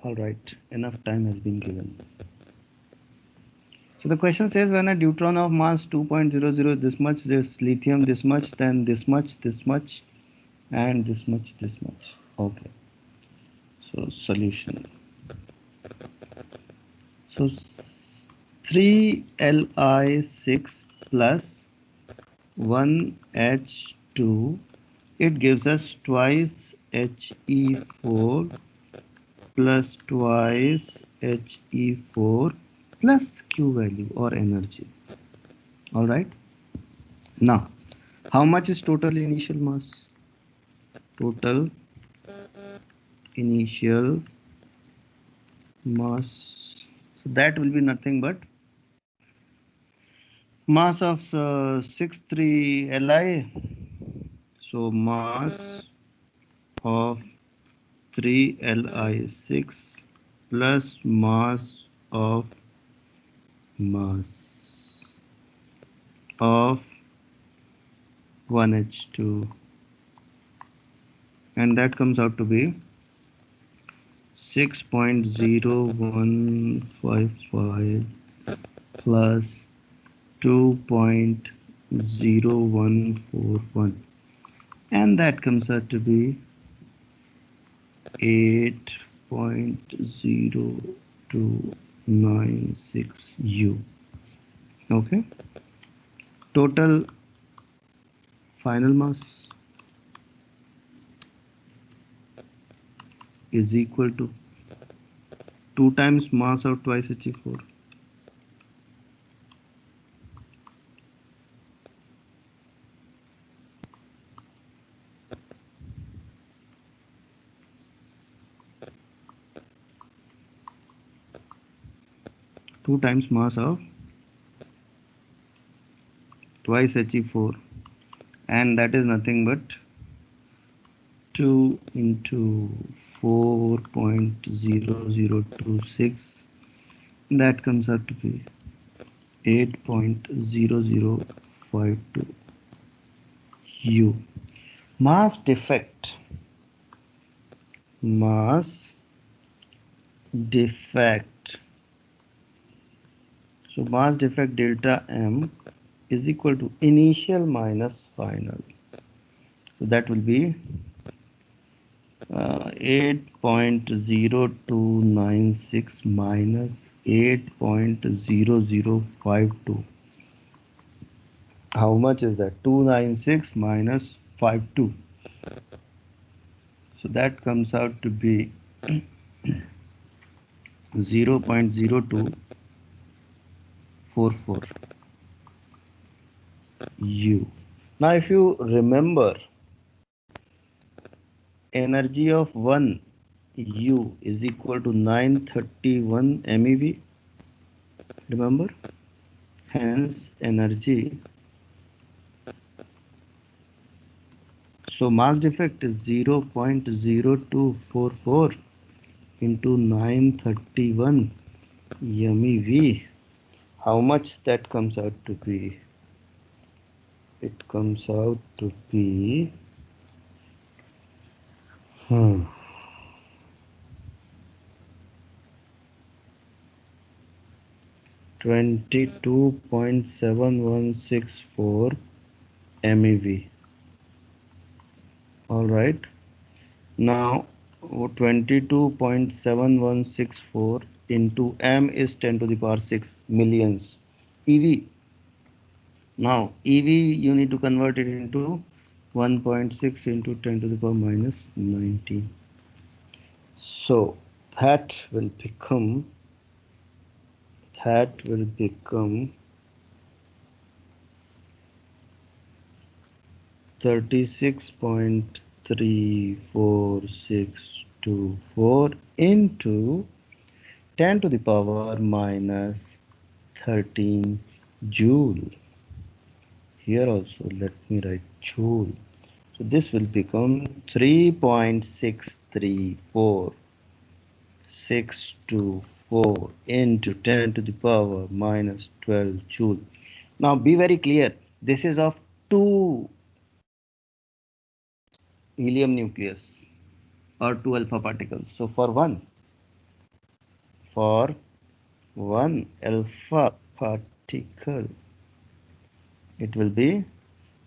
All right, enough time has been given. So the question says when a deuteron of mass 2.00 this much, this lithium this much, then this much, and this much. Okay. So solution. So 3Li6 plus 1H2, it gives us twice He4 plus twice He4 plus Q value or energy. All right. Now, how much is total initial mass? Total initial mass. So that will be nothing but mass of 63Li. So mass of 3Li6 plus mass of 1H2, and that comes out to be 6.0155 plus 2.0141, and that comes out to be 8.0296 U. Okay, total final mass is equal to 2 times mass of twice He4. 2 times mass of twice He4, and that is nothing but 2 into 4.0026, that comes out to be 8.0052 U. Mass defect. So mass defect delta M is equal to initial minus final. So that will be 8.0296 minus 8.0052. How much is that? 296 minus 52. So that comes out to be 0.0244 U. Now if you remember, energy of 1 U is equal to 931 MeV. Remember? Hence energy. So mass defect is 0.0244 into 931 MeV. How much that comes out to be? It comes out to be 22.7164 MeV. All right. Now 22.7164 into M is 10 to the power 6 millions EV. Now EV you need to convert it into 1.6 into 10 to the power minus 19. So that will become 36.34624 into 10 to the power minus 13 joule. Here also let me write joule. So this will become 3.634624 into 10 to the power minus 12 joule. Now be very clear, this is of 2 helium nucleus or 2 alpha particles. So for one alpha particle, it will be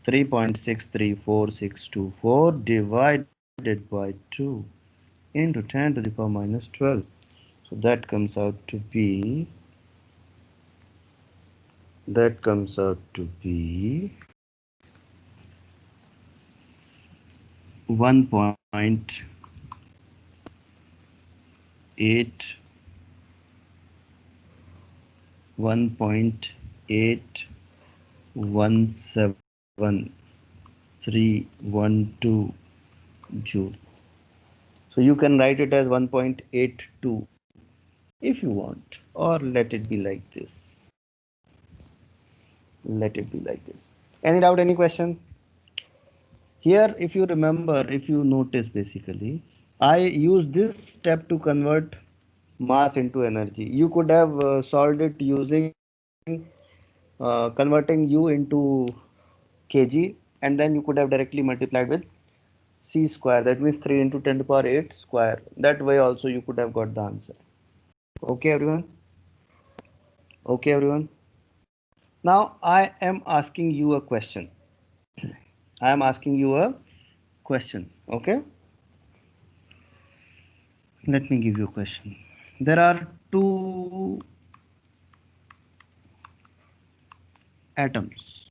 3.634624 divided by 2 into 10 to the power minus 12. So that comes out to be 1.817312 joule. So you can write it as 1.82 if you want, or let it be like this. Any doubt, any question? Here, if you remember, if you notice, basically, I use this step to convert mass into energy. You could have solved it using converting U into kg, and then you could have directly multiplied with c square. That means 3 into 10 to the power 8 square. That way also you could have got the answer. Okay, everyone? Now I am asking you a question. Okay? Let me give you a question. There are 2 atoms.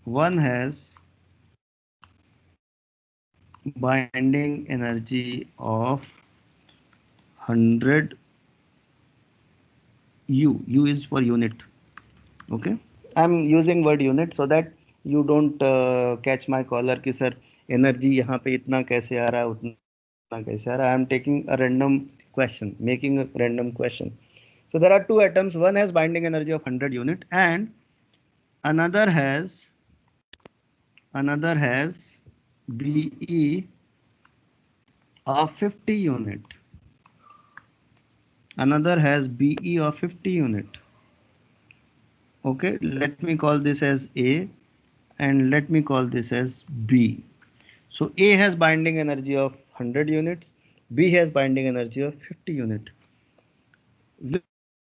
One has binding energy of 100 U. U is for unit. Okay? I'm using word unit so that you don't catch my collar कि sir energy यहाँ पे इतना कैसे आ रहा है उतना कैसे आ रहा है. I'm taking a random question, making a random question. So there are two atoms. One has binding energy of 100 unit and another has Be of 50 unit. Another has Be of 50 unit. Okay, let me call this as A and let me call this as B. So A has binding energy of 100 units, B has binding energy of 50 unit.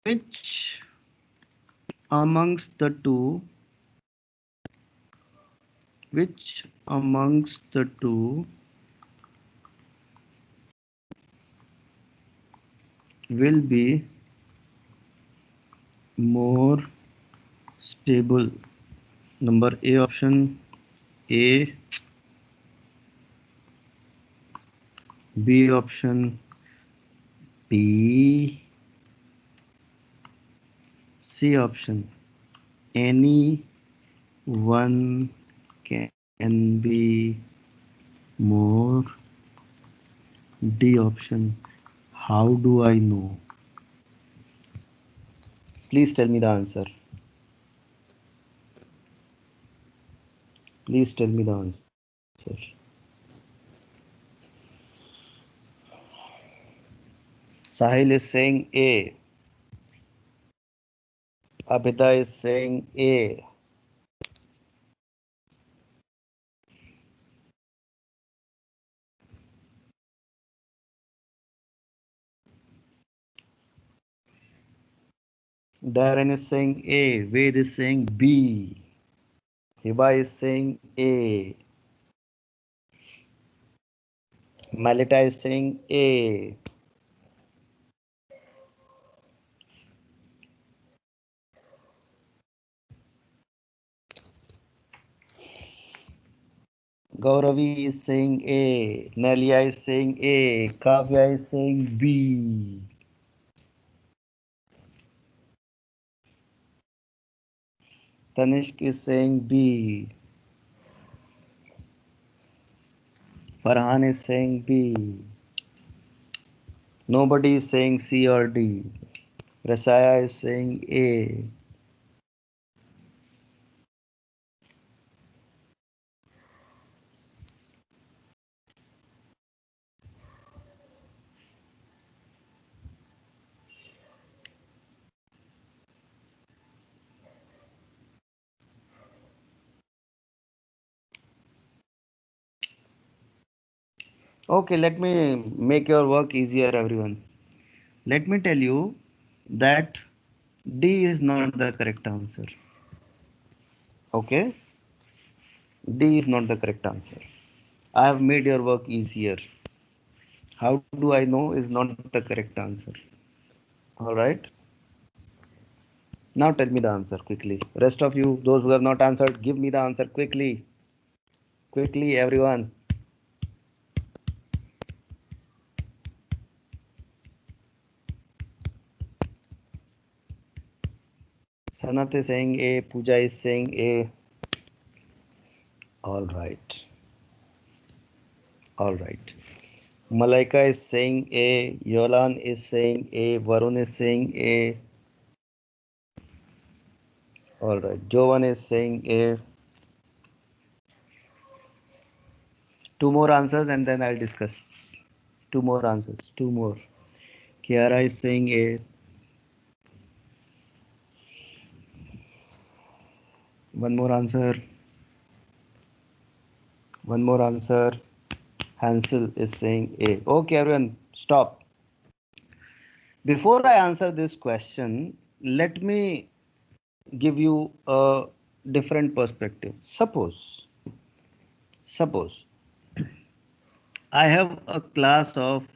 Which amongst the two will be more stable? Number A option A, B option B, C option any one can be more, D option how do I know? Please tell me the answer. Please tell me the answer. Sahil is saying A. Abhida is saying A. Darren is saying A. Ved is saying B. Hiba is saying A. Malita is saying A. Gauravi is saying A. Nelia is saying A. Kavya is saying B. Tanishk is saying B. Farhan is saying B. Nobody is saying C or D. Rasaya is saying A. Okay, let me make your work easier, everyone. Let me tell you that D is not the correct answer. Okay, D is not the correct answer. I have made your work easier. How do I know is not the correct answer? All right. Now tell me the answer quickly. Rest of you, those who have not answered, give me the answer quickly. Quickly, everyone. Sanat is saying A. Pooja is saying A. All right. All right. Malaika is saying A. Yolan is saying A. Varun is saying A. All right. Jovan is saying A. Two more answers and then I'll discuss. Two more answers. Two more. Kiara is saying A. One more answer. One more answer. Hansel is saying A. Okay, everyone, stop. Before I answer this question, let me give you a different perspective. Suppose I have a class of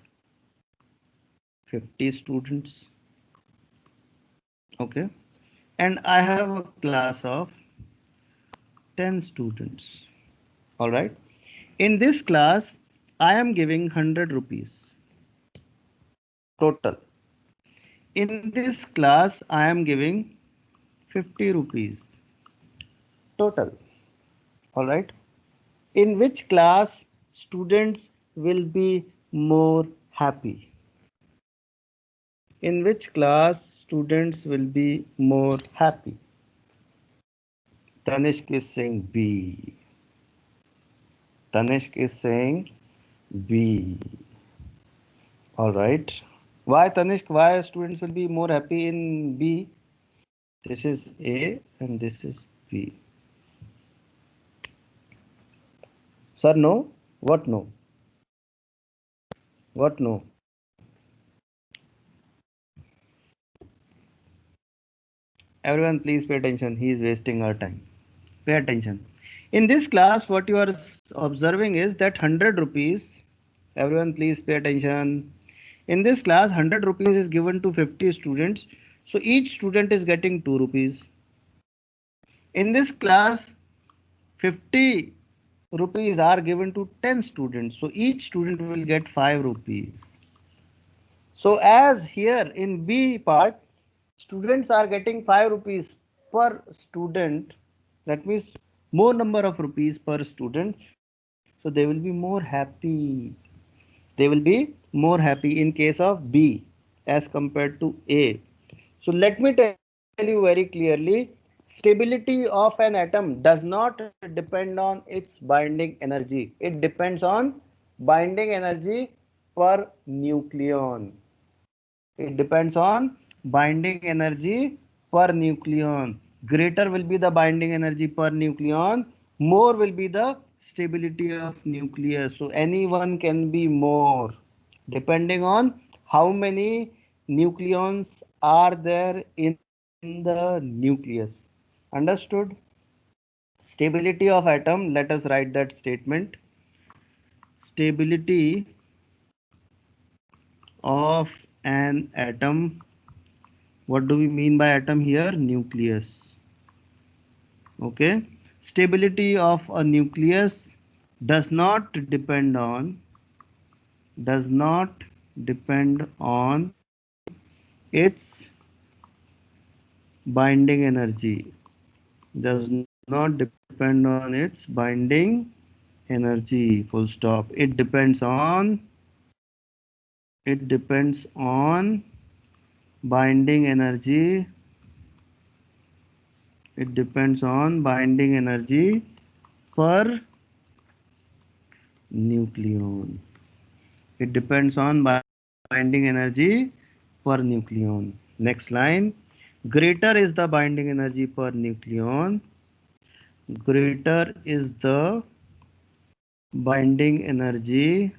50 students, okay, and I have a class of 10 students. All right. In this class, I am giving 100 rupees total. In this class, I am giving 50 rupees total. All right. In which class students will be more happy? In which class students will be more happy? Tanishq is saying B. Tanishq is saying B. All right. Why, Tanishq? Why students will be more happy in B? This is A and this is B. Sir, no? What no? What no? Everyone, please pay attention. He is wasting our time. Pay attention. In this class, what you are observing is that 100 rupees. Everyone, please pay attention. In this class, 100 rupees is given to 50 students. So each student is getting 2 rupees. In this class, 50 rupees are given to 10 students. So each student will get 5 rupees. So as here in B part, students are getting 5 rupees per student. That means more number of rupees per student. So they will be more happy. They will be more happy in case of B as compared to A. So let me tell you very clearly, stability of an atom does not depend on its binding energy. It depends on binding energy per nucleon. It depends on binding energy per nucleon. Greater will be the binding energy per nucleon, more will be the stability of nucleus. So any one can be more depending on how many nucleons are there in the nucleus. Understood? Stability of atom, let us write that statement. Stability of an atom. What do we mean by atom here? Nucleus. Okay. Stability of a nucleus does not depend on its binding energy. Does not depend on its binding energy. Full stop. It depends on binding energy. It depends on binding energy per nucleon. It depends on binding energy per nucleon. Next line. Greater is the binding energy per nucleon. Greater is the binding energy.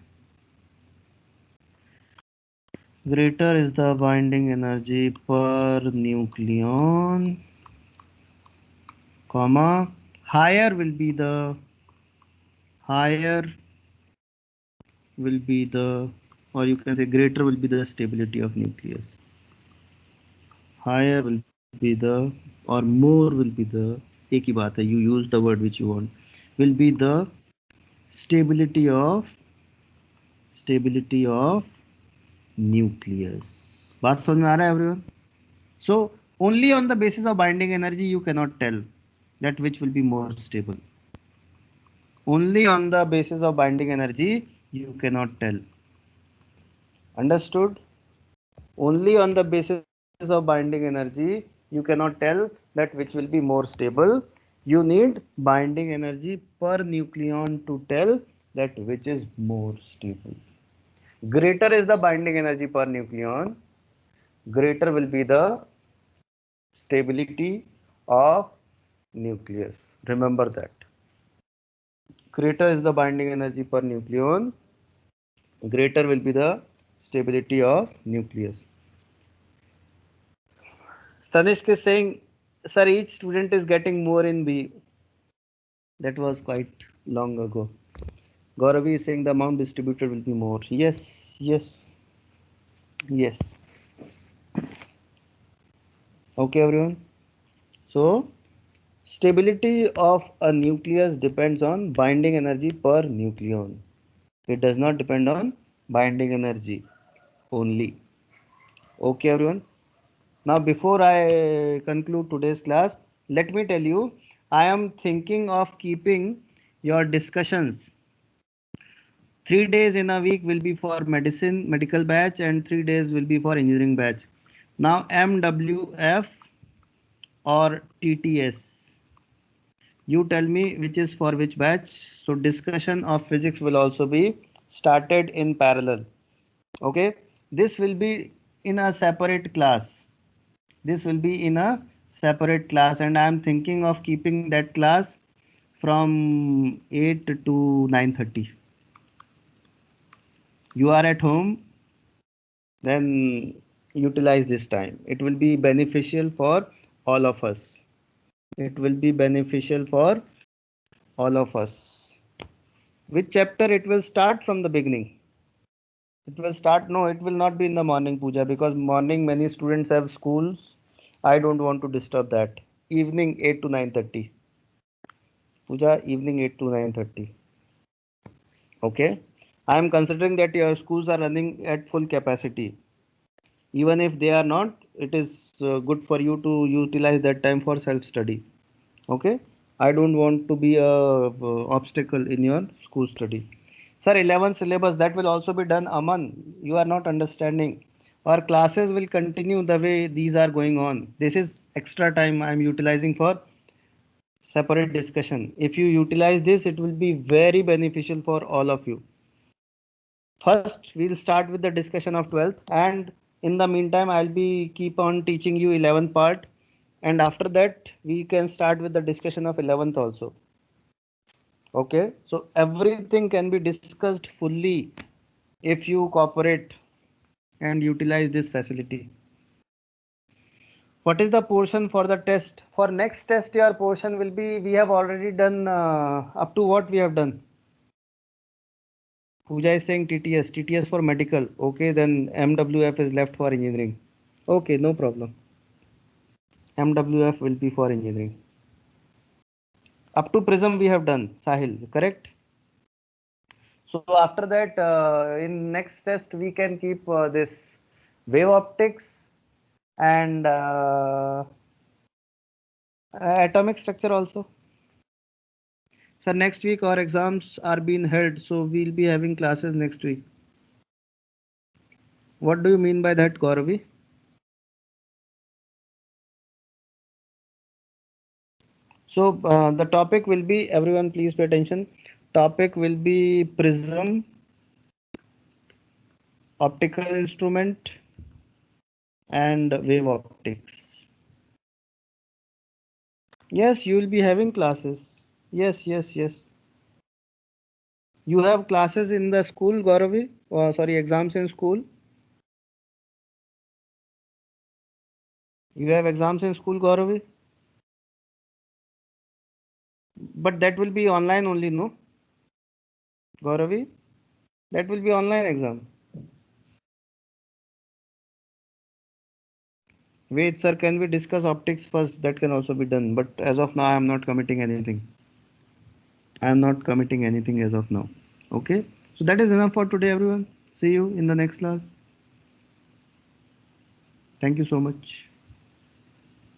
Greater is the binding energy per nucleon, comma. Higher will be the or you can say greater will be the stability of nucleus. Higher will be the or more will be the एक ही बात है, you use the word which you want, will be the stability of nucleus. बात समझ में आ रहा है everyone? So only on the basis of binding energy you cannot tell that which will be more stable. Only on the basis of binding energy you cannot tell. Understood? Only on the basis of binding energy you cannot tell that which will be more stable. You need binding energy per nucleon to tell that which is more stable. Greater is the binding energy per nucleon, greater will be the stability of nucleus. Remember that. Greater is the binding energy per nucleon, greater will be the stability of nucleus. Tanishq is saying, sir, each student is getting more in B. That was quite long ago. Gauravi is saying the amount distributed will be more. Yes, yes, yes. Okay, everyone. So, stability of a nucleus depends on binding energy per nucleon. It does not depend on binding energy only. Okay, everyone. Now, before I conclude today's class, let me tell you, I am thinking of keeping your discussions 3 days in a week will be for medical batch, and 3 days will be for engineering batch. Now MWF or TTS, you tell me which is for which batch. So discussion of physics will also be started in parallel. Okay, this will be in a separate class. This will be in a separate class, and I am thinking of keeping that class from 8 to 9:30. You are at home, then utilize this time. It will be beneficial for all of us. It will be beneficial for all of us. Which chapter it will start from the beginning? It will start, no, it will not be in the morning, Puja, because morning many students have schools. I don't want to disturb that. Evening 8 to 9:30. Puja, evening 8 to 9:30. Okay. I am considering that your schools are running at full capacity. Even if they are not, it is good for you to utilize that time for self study. Okay. I don't want to be a obstacle in your school study. Sir, 11 syllabus, that will also be done. Aman, you are not understanding. Our classes will continue the way these are going on. This is extra time I am utilizing for separate discussion. If you utilize this, it will be very beneficial for all of you. First, we'll start with the discussion of 12th, and in the meantime, I'll be keep on teaching you 11th part, and after that, we can start with the discussion of 11th also. Okay, so everything can be discussed fully if you cooperate and utilize this facility. What is the portion for the test? For next test, your portion will be, we have already done up to what we have done. Pooja is saying TTS, TTS for medical. Okay, then MWF is left for engineering. Okay, no problem. MWF will be for engineering. Up to prism we have done, Sahil, correct? So after that, in next test we can keep this wave optics and atomic structure also. So next week our exams are being held, so we'll be having classes next week. What do you mean by that, Gauravi? So the topic will be, everyone please pay attention. Topic will be prism, optical instrument, and wave optics. Yes, you will be having classes. Yes, yes, yes. You have classes in the school, Gauravi? Sorry, exams in school. You have exams in school, Gauravi? But that will be online only, no? Gauravi? That will be online exam. Wait, sir, can we discuss optics first? That can also be done. But as of now, I am not committing anything. I am not committing anything as of now. Okay. So that is enough for today, everyone. See you in the next class. Thank you so much.